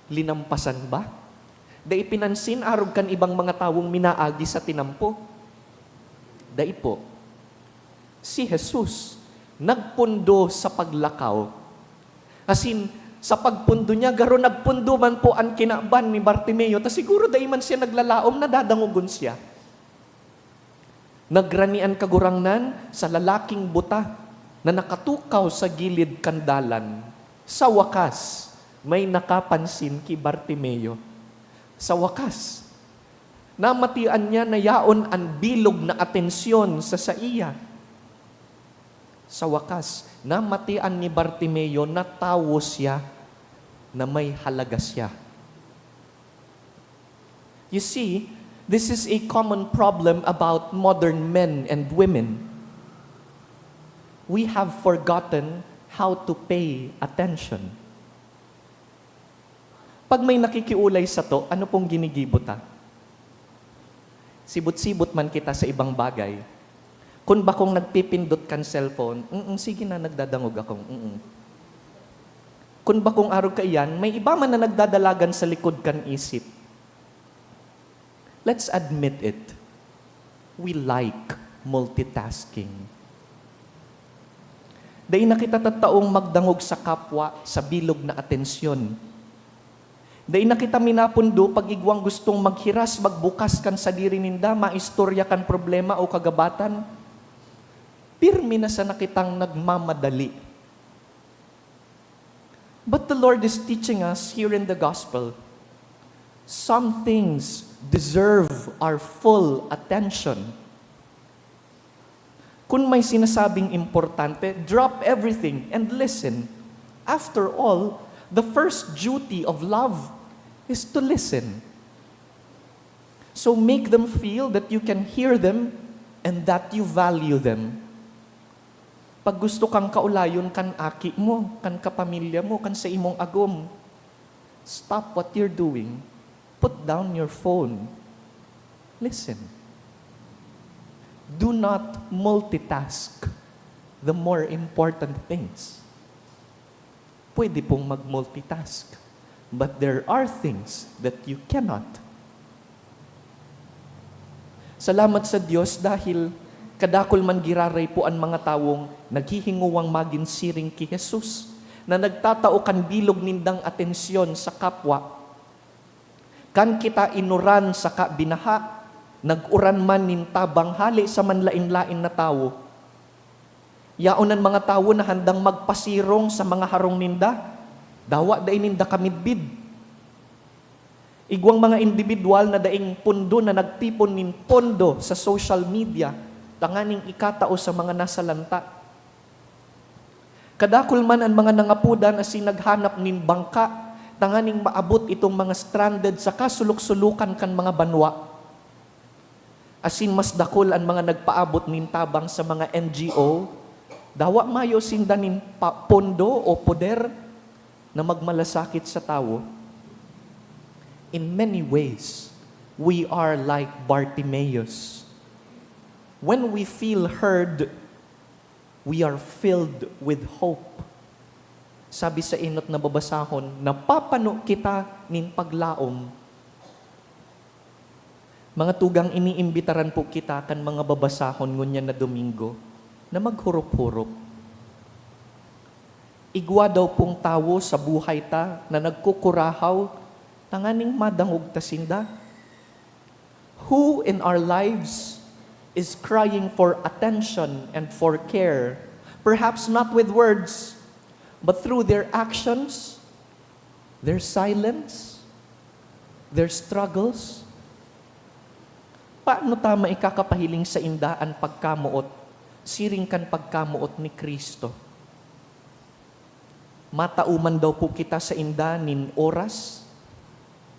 Linampasan ba? Dai pinansin arog kan ibang mga tawong minaagi sa tinampo. Dai po, si Jesus nagpundo sa paglakaw. Asin, sa pagpundo niya, garo nagpundo man po ang kinaban ni Bartimeo, ta siguro dai man siya naglalaom na dadangugon siya. Nagranian kagurangnan sa lalaking buta na nakatukaw sa gilid kandalan. Sa wakas, may nakapansin ki Bartimeo. Sa wakas, namatian niya na yaon ang bilog na atensyon sa iya. Sa wakas, namatian ni Bartimeo na tawo siya na may halaga siya. You see, this is a common problem about modern men and women. We have forgotten how to pay attention. Pag may nakikiulay sa to, ano pong ginigibo ta? Sibot-sibot man kita sa ibang bagay. Kung ba kung nagpipindot kan cellphone, sige na, nagdadangog akong, Kung ba kung araw ka iyan, may iba man na nagdadalagan sa likod kan isip. Let's admit it. We like multitasking. Dahil nakita taong magdangog sa kapwa sa bilog na atensyon. Dahil nakita minapundo pag igwang gustong maghiras, magbukas kan sa diri ninda, maistorya kan problema o kagabatan, pirmi na sa nakitang nagmamadali. But the Lord is teaching us here in the gospel, some things deserve our full attention. Kung may sinasabing importante, drop everything and listen. After all, the first duty of love is to listen. So make them feel that you can hear them and that you value them. Pag gusto kang kaulayon kan aki mo, kan kapamilya mo, kan sa imong agom, stop what you're doing. Put down your phone. Listen. Do not multitask the more important things. Pwede pong mag-multitask, but there are things that you cannot. Salamat sa Diyos dahil kadakol man giraray po ang mga tawong naghihinguwang maginsiring ki Jesus, na nagtatao kan bilog nindang atensyon sa kapwa. Kan kita inuran sa kabinaha, nag-uran man nintabang hali sa manlain-lain na tao. Yaonan mga tao na handang magpasirong sa mga harong ninda, dawa daing ninda kamidbid. Igwang mga individual na daing pundo na nagtipon nin pondo sa social media, tanganing ikatao sa mga nasa lanta. Kadakol man ang mga nangapudan as naghanap nin bangka, tanganing maabot itong mga stranded sa kasulok-sulukan kan mga banwa. Asin mas dakol ang mga nagpaabot nin tabang sa mga NGO, dawa mayo sinda nin pondo o poder na magmalasakit sa tao. In many ways, we are like Bartimaeus. When we feel heard, we are filled with hope. Sabi sa inot na babasahon, napapano kita nin paglaom. Mga tugang iniimbitaran po kita kan mga babasahon ngunyan na Domingo na maghurup-hurup. Igwa daw pong tawo sa buhay ta na nagkukurahaw, tanganing madangog ta sinda. Who in our lives is crying for attention and for care, Perhaps not with words, but through their actions, their silence, their struggles. Paano tama ikakapahiling sa indaan pagkamuot, siring kan pagkamuot ni Kristo? Matauman daw po kita sa inda nin oras,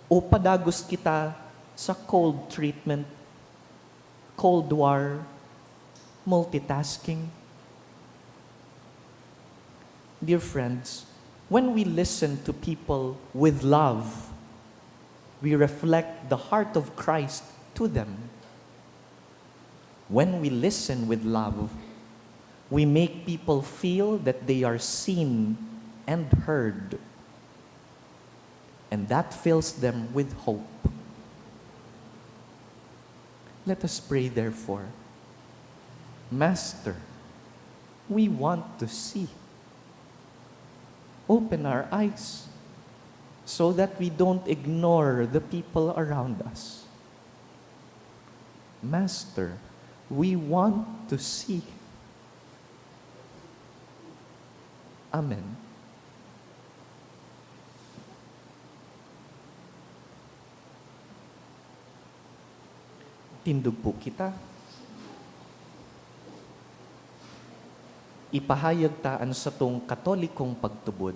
o padagos kita sa cold treatment, cold war, multitasking. Dear friends, when we listen to people with love, we reflect the heart of Christ to them. When we listen with love, we make people feel that they are seen and heard. And that fills them with hope. Let us pray, therefore. Master, we want to see. Open our eyes so that we don't ignore the people around us. Master, we want to see. Amen. Tindog po kita. Ipahayag taan sa tong katolikong pagtubod.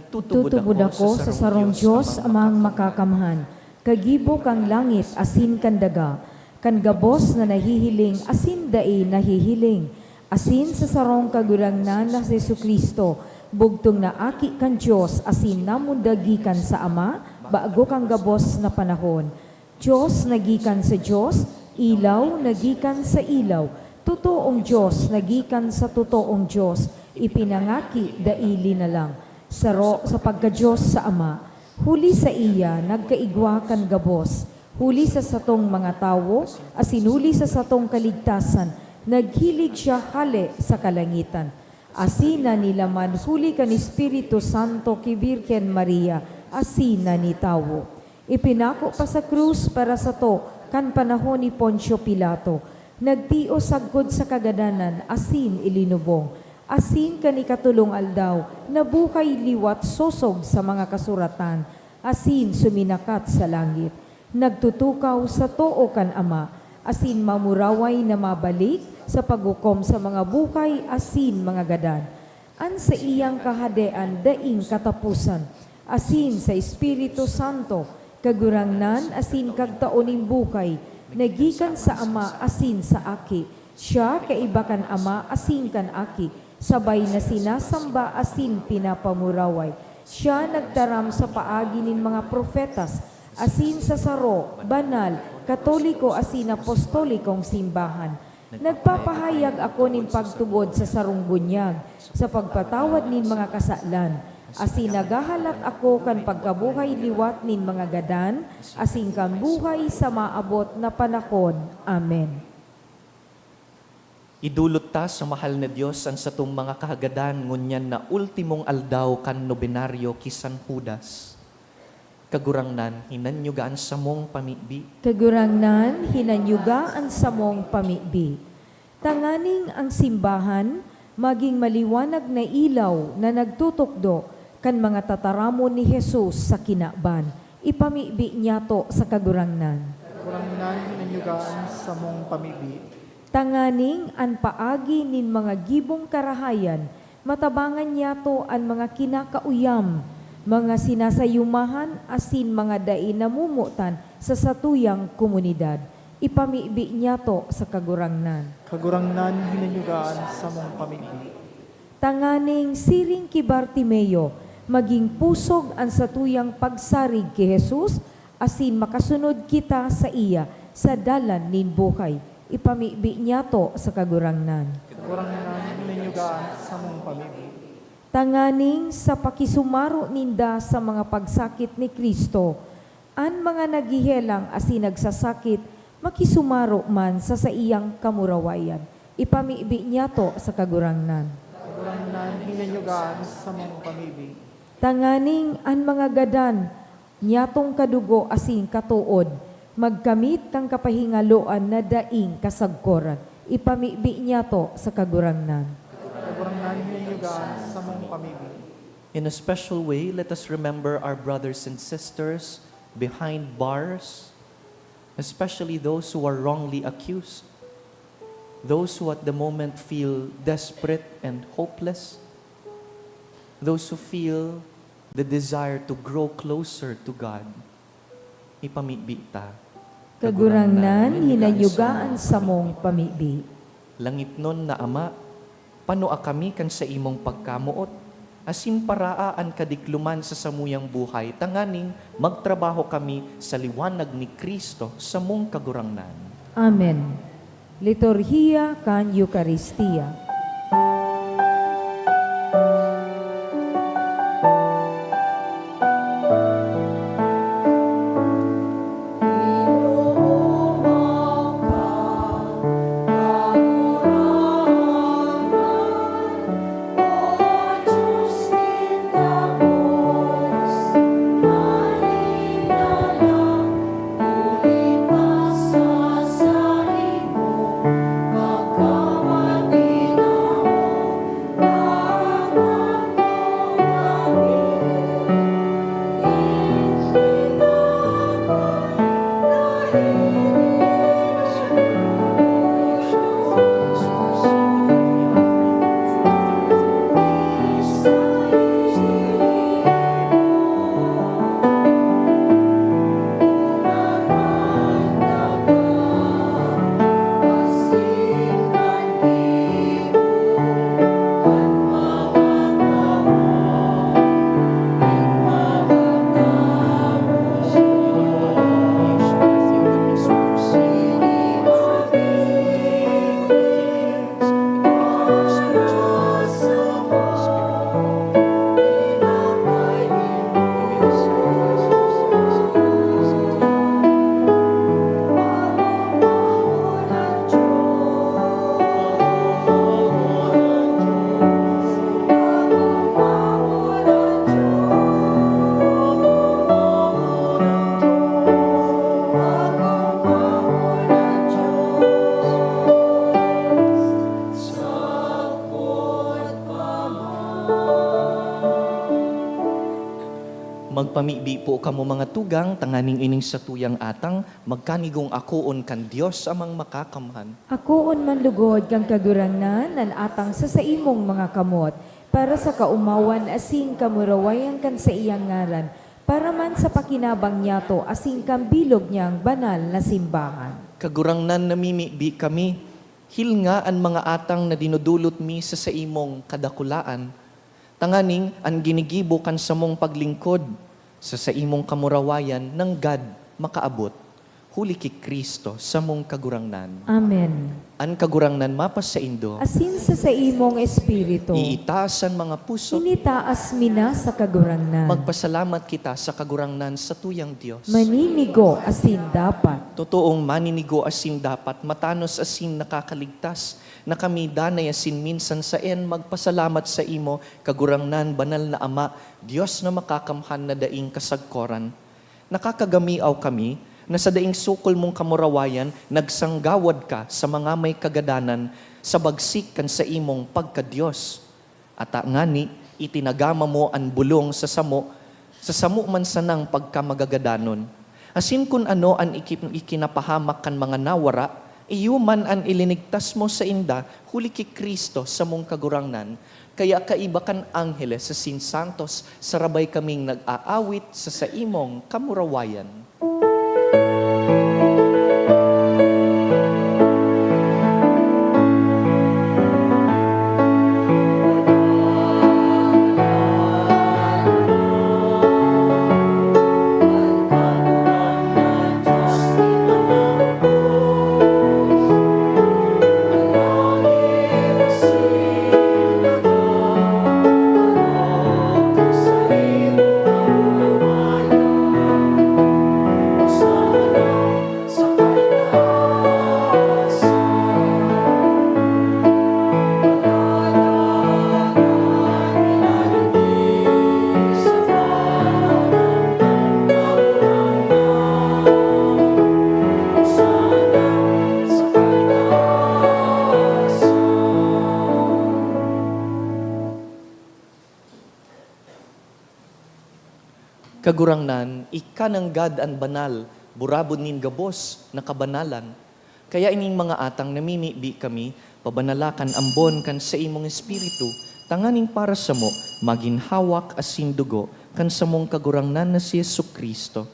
Tutubod ako sa sarong Diyos amang makakamhan, kagibo kang langit asin kan daga, kan gabos na nahihiling asin dai nahihiling, asin sa sarong kagurangnan na si Jesucristo, bugtong na aki kan Diyos asin namundagikan sa Ama, bago kang gabos na panahon. Diyos nagikan sa Diyos, ilaw nagikan sa ilaw, totoong Diyos nagikan sa totoong Diyos, ipinangaki daili na lang. Saro sa pagka-Diyos sa Ama, huli sa iya nagkaigwa kan gabos, huli sa satong mga tawo, asinuli sa satong kaligtasan, naghilig siya hali sa kalangitan. Asina nila man huli kan Espiritu Santo ki Birhen Maria, asina ni tawo. Ipinako pa sa krus para sa to, kan panahon ni Poncio Pilato, nagtio sagkod sa kagadanan, asin ilinubong. Asin kani katulong aldaw, nabuhay liwat sosog sa mga kasuratan, asin suminakat sa langit. Nagtutukaw sa too kan Ama, asin mamuraway na mabalik sa paghukom sa mga buhay, asin mga gadan. An sa iyang kahadean daing katapusan, asin sa Espiritu Santo, kagurangnan asin kagtaoning buhay, nagikan sa Ama asin sa Aki. Siya kaibakan Ama asin kan Aki, sabay na sinasamba asin pinapamuraway. Siya nagtaram sa paagi nin mga profetas, asin sa saro, banal, katoliko asin apostolikong simbahan. Nagpapahayag ako nin pagtubod sa sarong bunyag, sa pagpatawad nin mga kasalan, asin nagahalak ako kan pagkabuhay liwat nin mga gadan, asin kan buhay sa maabot na panahon. Amen. Idulot ta sa mahal na Diyos ang satong mga kahagadan ngunyan na ultimong aldaw kan nobenaryo kisan Judas. Kagurangnan, hinanyugaan sa mong pamibi. Kagurangnan, hinanyugaan sa mong pamibi. Tanganing ang simbahan, maging maliwanag na ilaw na nagtutukdo kan mga tataramon ni Jesus sa kinaban. Ipamibi niya to sa kagurangnan. Kagurangnan, hinanyugaan sa mong pamibi. Tanganing an paagi nin mga gibong karahayan, matabangan niya to an mga kinakauyam, mga sinasayumahan asin mga dai namumutan sa satuyang komunidad. Ipamibi niya to sa kagurangnan. Kagurangnan, hinanyugaan sa mong pamibi. Tanganing siring ki Bartimeo, maging pusog ang satuyang pagsarig ki Jesus, asin makasunod kita sa iya sa dalan nin buhay. Ipamibi niya to sa kagurangnan. Kagurangnan, hinanyugaan sa mong pamibi. Tanganing sa pakisumaro ninda sa mga pagsakit ni Kristo, an mga nagihelang asin nagsasakit, makisumaro man sa iyang kamurawayan. Ipamibi niya to sa kagurangnan. Kagurangnan, hinanyugaan sa mong pamibi. Tanganing an mga gadan, niyatong kadugo asin katuod, magkamit kang kapahingaloan na daing kasagkoran. Ipamibi niya to sa kagurangnan. kaninyugan sa mong pamibig. In a special way, let us remember our brothers and sisters behind bars, especially those who are wrongly accused, those who at the moment feel desperate and hopeless, those who feel the desire to grow closer to God. Ipamibita. Kagurangnan, hinanyugaan sa mong pamibi. Langit nun na Ama, panoa kami kan sa imong pagkamuot, asin paraaan kadikluman sa samuyang buhay, tanganing magtrabaho kami sa liwanag ni Kristo sa mong kagurangnan. Amen. Liturhiya kan Eucharistia. Magpamibi po kamo mga tugang, tanganing ining sa tuyang atang, magkanigong akoon kan Dios amang makakamhan. Akoon man lugod kang kagurangnan, nan atang sa imong mga kamot, para sa kaumawan asing kamurawayan kan sa iyang ngaran, para man sa pakinabang niyato asing kambilog niyang banal na simbahan. Kagurangnan namimibi kami, hilnga ang mga atang na dinudulot mi sa imong kadakulaan, tanganing ang ginigibo kan sa mong paglingkod, sa imong kamurawayan ng God makaabot, huli ki Kristo sa mong kagurangnan. Amen. An kagurangnan mapas sa indo, Asin sa imong espiritu, iitaasan mga puso, initaas mina sa kagurangnan. magpasalamat kita sa kagurangnan sa tuyang Diyos. Maninigo asin dapat. Totoong maninigo asin dapat, matanos asin nakakaligtas, na kami danay asin minsan sa magpasalamat sa imo, kagurangnan banal na Ama, Diyos na makakamhan na daing kasagkoran. Nakakagamiaw kami, na sa daing sukol mong kamurawayan, nagsanggawad ka sa mga may kagadanan, sa bagsik kan sa imong pagka-Diyos. At ngani, itinagama mo ang bulong sa samo man sanang pagkamagagadanon. Asin kun ano ang ikinapahamak kan mga nawara, iyo man ang ilinigtas mo sa inda, huli ki Kristo sa mong kagurangnan, kaya kaiba kan angheles sa sinsantos, sarabay kaming nag-aawit sa imong kamurawayan. Kagurangnan, ika ng God ang banal, burabod nin gabos na kabanalan. Kaya ining mga atang namimibi kami, pabanalakan ambon kan sa imong espiritu, tanganing para sa mo, maginhawak asin dugo, kan sa mong kagurangnan na si Yesu Kristo.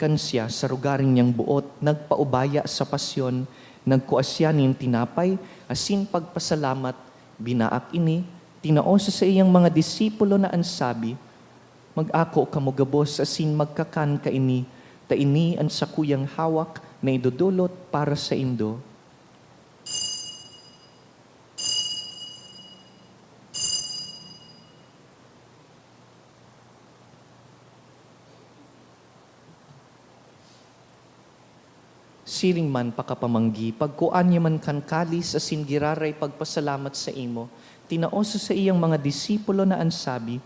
Kan siya sa rugaring niyang buot, nagpaubaya sa pasyon, nagkuasyanin tinapay, asin pagpasalamat, binaak ini, tinaosa sa iyang mga disipulo na ansabi, mag-ako kamo gabos asin magkakan ka ini, ta ini ang sakuyang hawak na idudulot para sa indo. Siring man pakapamanggi, pagkuan niya man kan kalis asin giraray pagpasalamat sa imo, tinaosa sa iyang mga disipulo na ansabi,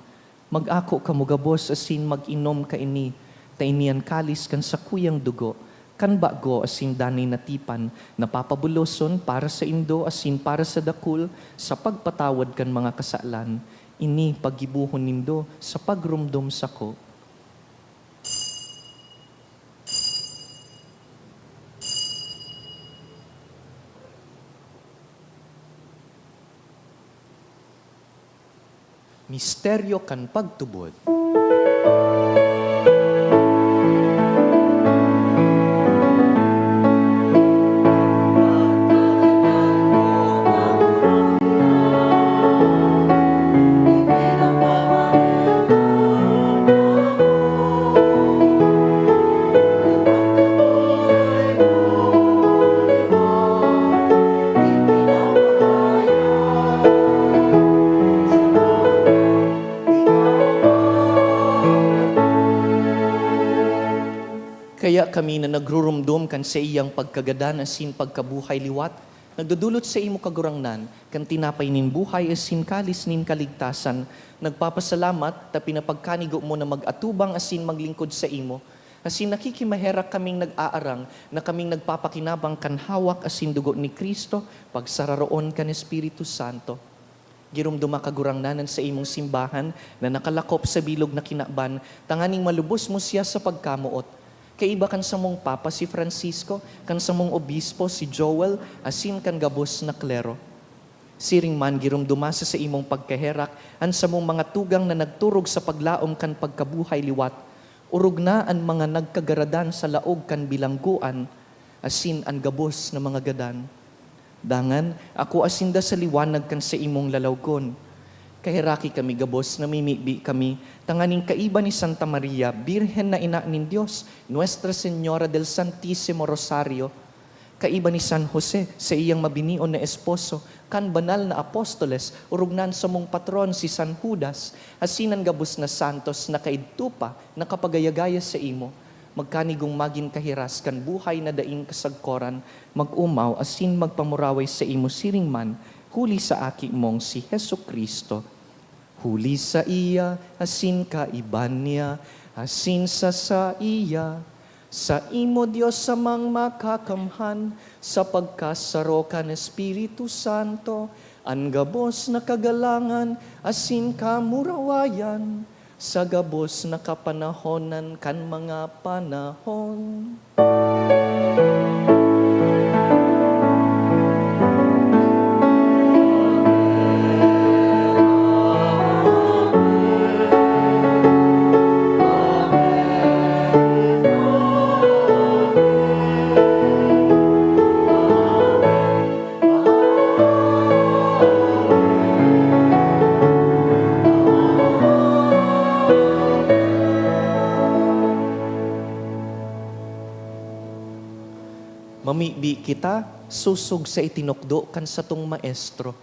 mag-ako kamo gabos asin mag-inom ka ini, ta inian kalis kan sakuyang dugo, kan bago asin danay natipan, napapabuloson para sa indo asin para sa dakul, sa pagpatawad kan mga kasalan, ini pagibuhon nindo sa pagrumdom sako. Misteryo kan pagtubod. Kaya kami na nagrurumdum kan sa iyang pagkagadan asin pagkabuhay liwat, nagdudulot sa imo kagurangnan, kan tinapay nin buhay asin kalis nin kaligtasan, nagpapasalamat ta pinapagkanigo mo na mag-atubang asin maglingkod sa imo, asin nakikimaherak kaming nag-aarang na kaming nagpapakinabang kan hawak asin dugo ni Kristo, pagsararoon kan Espiritu Santo. Girumduma kagurangnanan sa imong simbahan na nakalakop sa bilog na kinaban, tanganing malubos mo siya sa pagkamuot. Kaiba kan sa mong Papa si Francisco, kan sa mong Obispo si Joel, asin kan gabos na klero. Siring man girumduma sa imong pagkaherak, an sa mong mga tugang na nagturog sa paglaom kan pagkabuhay liwat, urog na ang mga nagkagaradan sa laog kan bilangguan, asin ang gabos na mga gadan. Dangan, ako asinda sa liwanag kan sa imong lalawgon. Kahiraki kami gabos, namimibi kami, tanganing kaiba ni Santa Maria, Birhen na ina nin Diyos, Nuestra Señora del Santissimo Rosario, kaiba ni San Jose, sa iyang mabinion na esposo, kan banal na apostoles, urugnan sa mong patron si San Judas, asinan gabos na santos na kaidtupa, na kapagayagaya sa imo, magkanigong magin kahiras kan buhay na daing kasagkoran, mag-umaw asin magpamuraway sa imo siring man, huli sa aki mong si Hesu Kristo. Huli sa iya, asin kaiban niya, asin sa iya. Sa imo Diyos samang makakamhan, sa pagkasaro kan Espiritu Santo, ang gabos na kagalangan, asin kamurawayan, sa gabos na kapanahonan kan mga panahon. Mamibi kita, susog sa itinukdo kan sa tong maestro.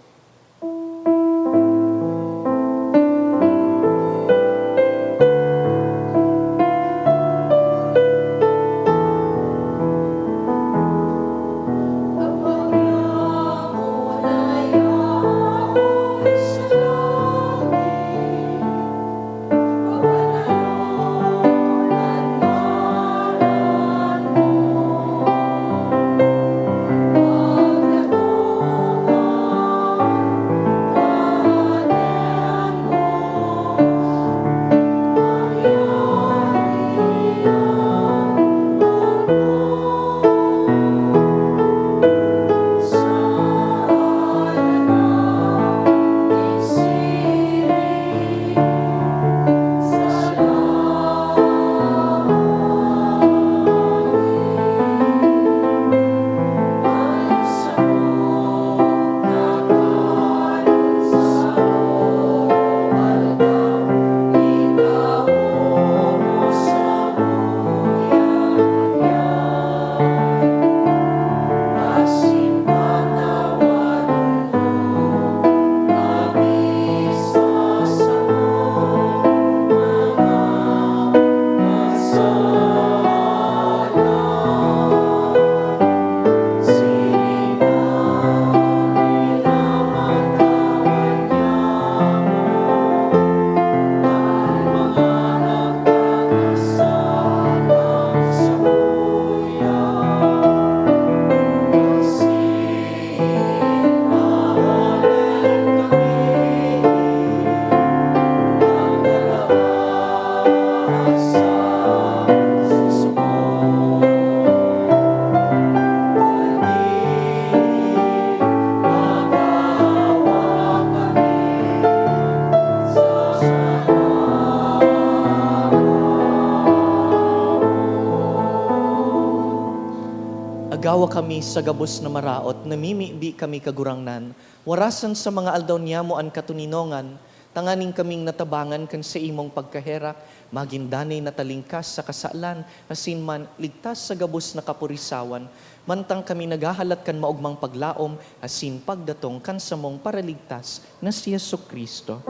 agawa kami sa gabos na maraot, namimibi kami kagurangnan, warasan sa mga aldaw niya mo an katuninongan, tanganing kaming natabangan kan sa imong pagkaherak, magindanay na talingkas sa kasalan, asin man ligtas sa gabos na kapurisawan, mantang kami naghahalat kan maugmang paglaom, asin pagdatong kan sa mong paraligtas na si Jesucristo.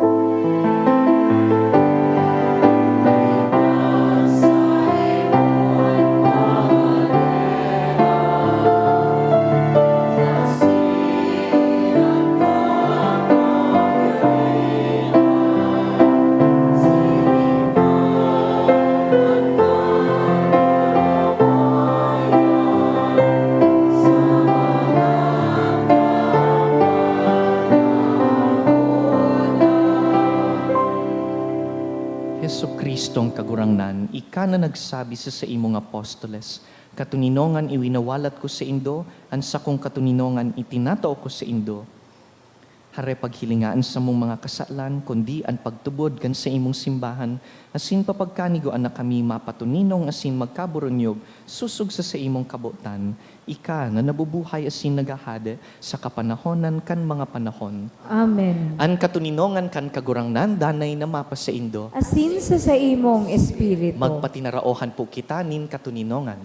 Kristong kagurangnan, ika na nagsabi sa imong apostoles, katuninongan iwinawalat ko sa indo, an sakong katuninongan itinatao ko sa indo. Hare paghilingaan sa mong mga kasalan, kundi an pagtubod kan sa imong simbahan, asin papagkanigoan na kami mapatuninong asin magkaburonyog, susug sa imong kabutan, ika nga nabubuhay asin nagahade sa kapanahonan kan mga panahon. Amen. An katuninongan kan kagurangnan, danay na mapa sa indo, Asin sa imong espiritu. magpatinaraohan po kita nin katuninongan.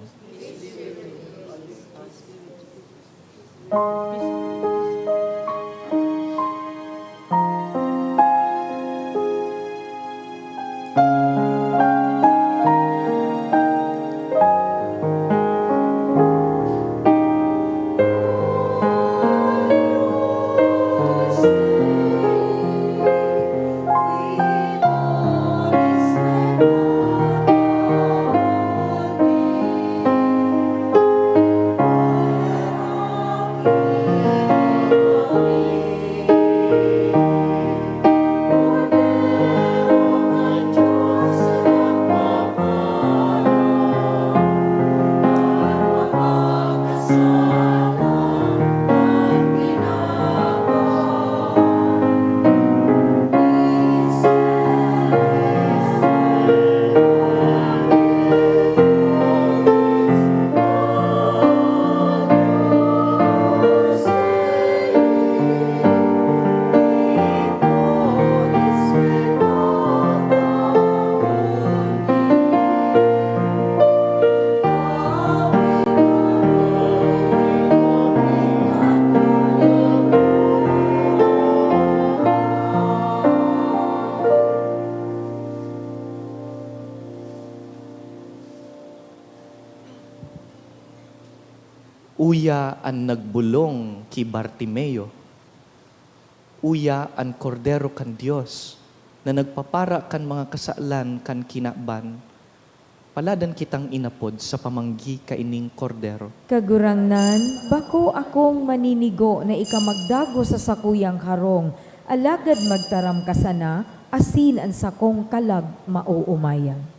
Uya ang nagbulong ki Bartimeo. Uya ang kordero kan Dios na nagpapara kan mga kasalan kan kinaban. Paladan kitang inapod sa pamanggi kaining kordero. Kagurangnan, bako akong maninigo na ikamagdago sa sakuyang karong, alagad magtaram ka sana, asin ang sakong kalag mauumayan.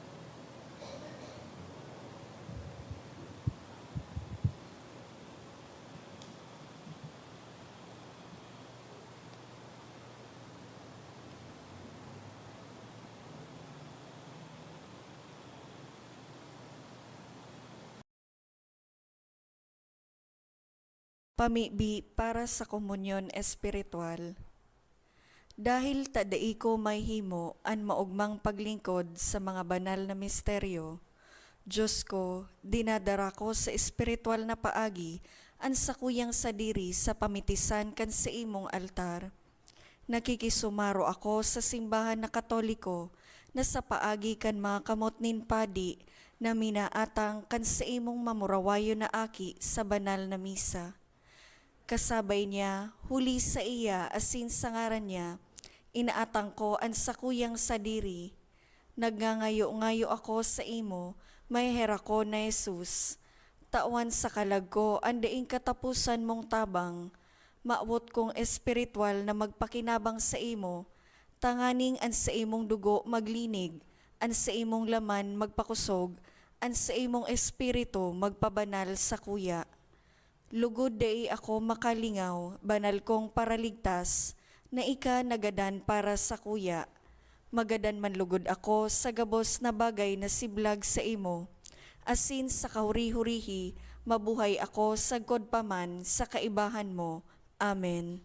Pamibi para sa komunyon espiritual. Dahil tadai ko may himo an maugmang paglingkod sa mga banal na misteryo, Diyos ko, dinadara ko sa espiritual na paagi an sakuyang sadiri sa pamitisan kan sa imong altar. Nakikisumaro ako sa simbahan na Katoliko na sa paagi kan mga kamot nin padi na minaatang kan sa imong mamurawayo na aki sa banal na misa. Kasabay niya, huli sa iya asin sa ngaran niya, inaatang ko ang sakuyang sadiri. Nagngangayo-ngayo ako sa imo, may hera ko na Jesus. Tawan sa kalag ko, andaing katapusan mong tabang, maawot kong espiritual na magpakinabang sa imo, tanganing an sa imong dugo maglinig, an sa imong laman magpakusog, an sa imong espiritu magpabanal sa kuya. Lugod dai ako makalingaw, banal kong paraligtas, na ika nagadan para sa kuya. Magadan man lugod ako sa gabos na bagay na siblag sa imo, asin sa kahuri-hurihi, mabuhay ako sagkod pa man sa kaibahan mo. Amen.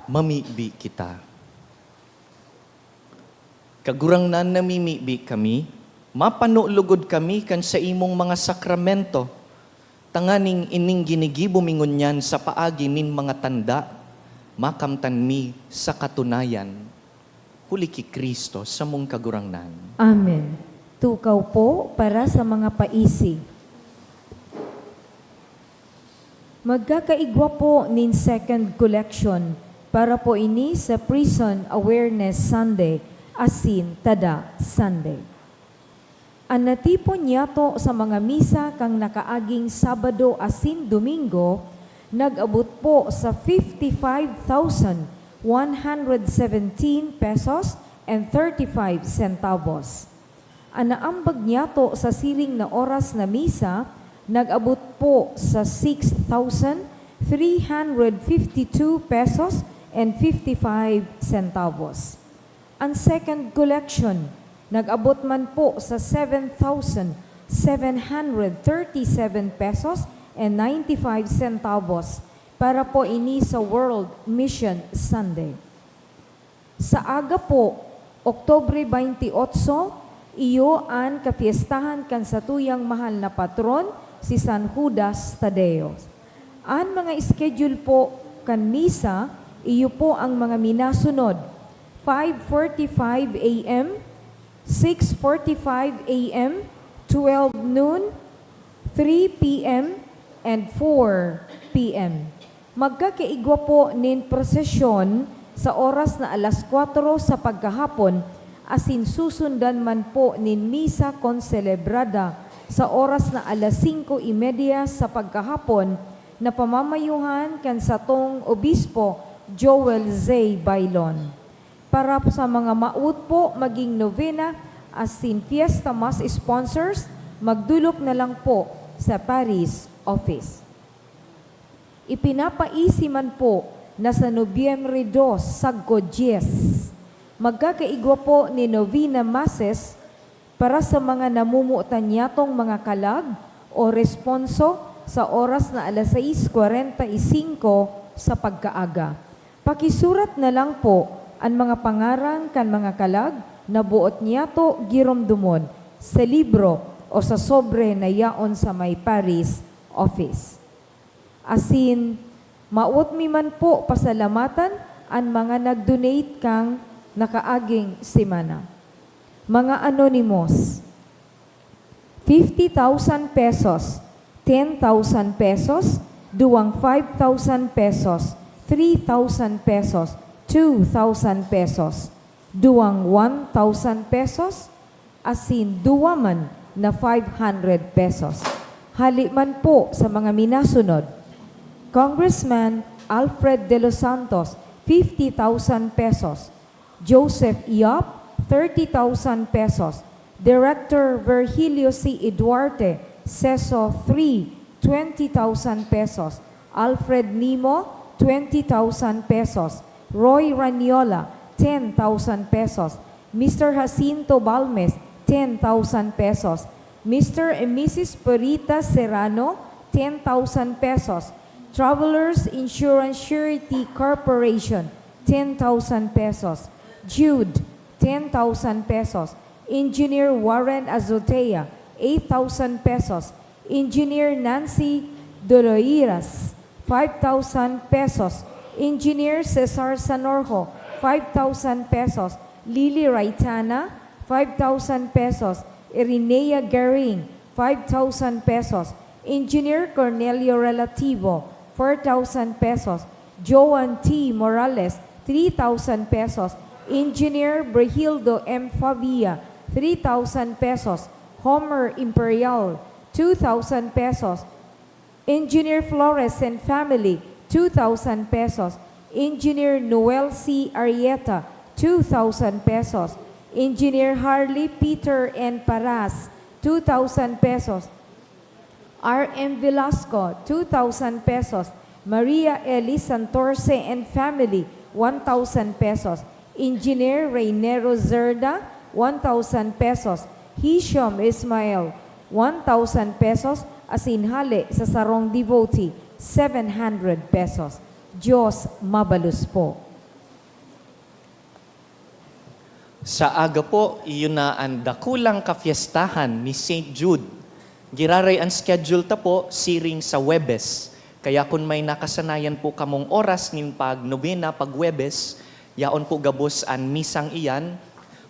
Mamibi kita. Kagurangnan namimibi kami, mapanulugod kami kan sa imong mga sakramento, tanganing ining ginigibo mingunyan sa paagi nin mga tanda, makamtan mi sa katunayan, huli ki Kristo sa mong kagurangnan. Amen. Tukaw po para sa mga paisi. Magkakaigwa po nin second collection para po ini sa Prison Awareness Sunday, asin tada Sunday. Ang natipon niyato sa mga misa kang nakaaging Sabado asin Domingo, nag-abot po sa 55,117 pesos and 35 centavos. Ang naambag niyato sa siring na oras na misa, nag-abot po sa 6,352 pesos and 55 centavos. Ang second collection, nag-abot man po sa 7,737 pesos and 95 centavos para po ini sa World Mission Sunday. Sa aga po, Oktubre 28, iyo ang kapiestahan kan sa tuyang mahal na patron, si San Judas Tadeo. Ang mga schedule po kan misa, iyo po ang mga minasunod: 5:45 a.m., 6:45 a.m., 12 noon, 3 p.m., and 4 p.m. Magkakaigwa po nin prosesyon sa oras na alas 4 sa pagkahapon, asin susundan man po nin misa konselebrada sa oras na alas 5:30 sa pagkahapon na pamamayuhan kan satong obispo Joel Z. Bailon. Para sa mga maut po maging novena asin fiesta mass sponsors, magdulok na lang po sa Paris office. Ipinapaisi man po na sa Nobyembre 2, Sagko 10, magkakaigwa po ni novena masses para sa mga namumutan niyatong mga kalag o responso sa oras na alas 6:45 sa pagkaaga. Pakisurat na lang po ang mga pangarang kan mga kalag na buot niyato giromdumon sa libro o sa sobre na yaon sa may Paris office. Asin, maut mi man po pasalamatan ang mga nag-donate kang nakaaging semana. Mga anonymous, 50,000 pesos, 10,000 pesos, duwang 5,000 pesos, 3,000 pesos, 2,000 pesos, duwang 1,000 pesos, asin duwaman na 500 pesos. Hali man po sa mga minasunod: Congressman Alfred De Los Santos, 50,000 pesos. Joseph Iop, 30,000 pesos. Director Virgilio C. Duarte, Seso 3, 20,000 pesos. Alfred Nimo, 20,000 pesos. Roy Raniola, 10,000 pesos. Mr. Jacinto Balmes, 10,000 pesos. Mr. and Mrs. Perita Serrano, 10,000 pesos. Travelers Insurance Surety Corporation, 10,000 pesos. Jude, 10,000 pesos. Engineer Warren Azotea, 8,000 pesos. Engineer Nancy Doloiras, 5,000 pesos. Engineer Cesar Sanorjo, 5,000 pesos. Lily Raitana, 5,000 pesos. Irinea Garing, 5,000 pesos. Engineer Cornelio Relativo, 4,000 pesos. Joan T. Morales, 3,000 pesos. Engineer Brehildo M. Favia, 3,000 pesos. Homer Imperial, 2,000 pesos. Engineer Flores and Family, 2,000 pesos. Engineer Noel C. Arieta, 2,000 pesos. Engineer Harley Peter N. Paras, 2,000 pesos. R.M. Velasco, 2,000 pesos. Maria Eli Santorce and Family, 1,000 pesos. Engineer Reynero Zerda, 1,000 pesos. Hisham Ismail, 1,000 pesos. Asinhali sa sarong devotee, 700 pesos. Diyos mabalus po. Sa aga po, iyon na ang dakulang kafiestahan ni St. Jude. Giraray ang schedule ta po, siring sa Webes. Kaya kung may nakasanayan po kamong oras nin pag nobena, pag Webes, yaon po gabos ang misang iyan.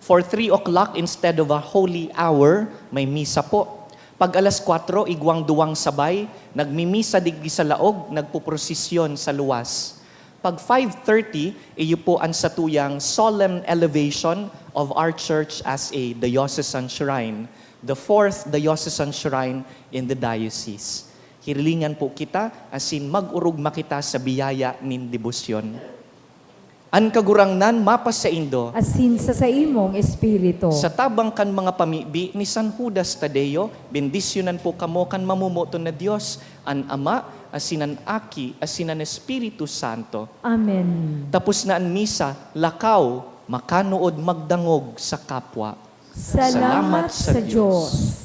For 3 o'clock instead of a holy hour, may misa po. Pag alas 4, igwang duwang sabay, nagmimisa digdi sa laog, nagpuprosisyon sa luwas. Pag 5:30, iyo po ang satuyang solemn elevation of our church as a diocesan shrine, the fourth diocesan shrine in the diocese. Hirilingan po kita asin mag-urugma kita sa biyaya nin debosyon. An kagurangnan mapas sa Indo, asin sa imong espiritu. sa tabang kan mga pamibi ni San Judas Tadeo, bendisyonan po kamo kan mamumuto na Diyos, an Ama, asinan Aki, asinan Espiritu Santo. Amen. Tapos na ang misa, lakaw, makanuod magdangog sa kapwa. Salamat sa Diyos.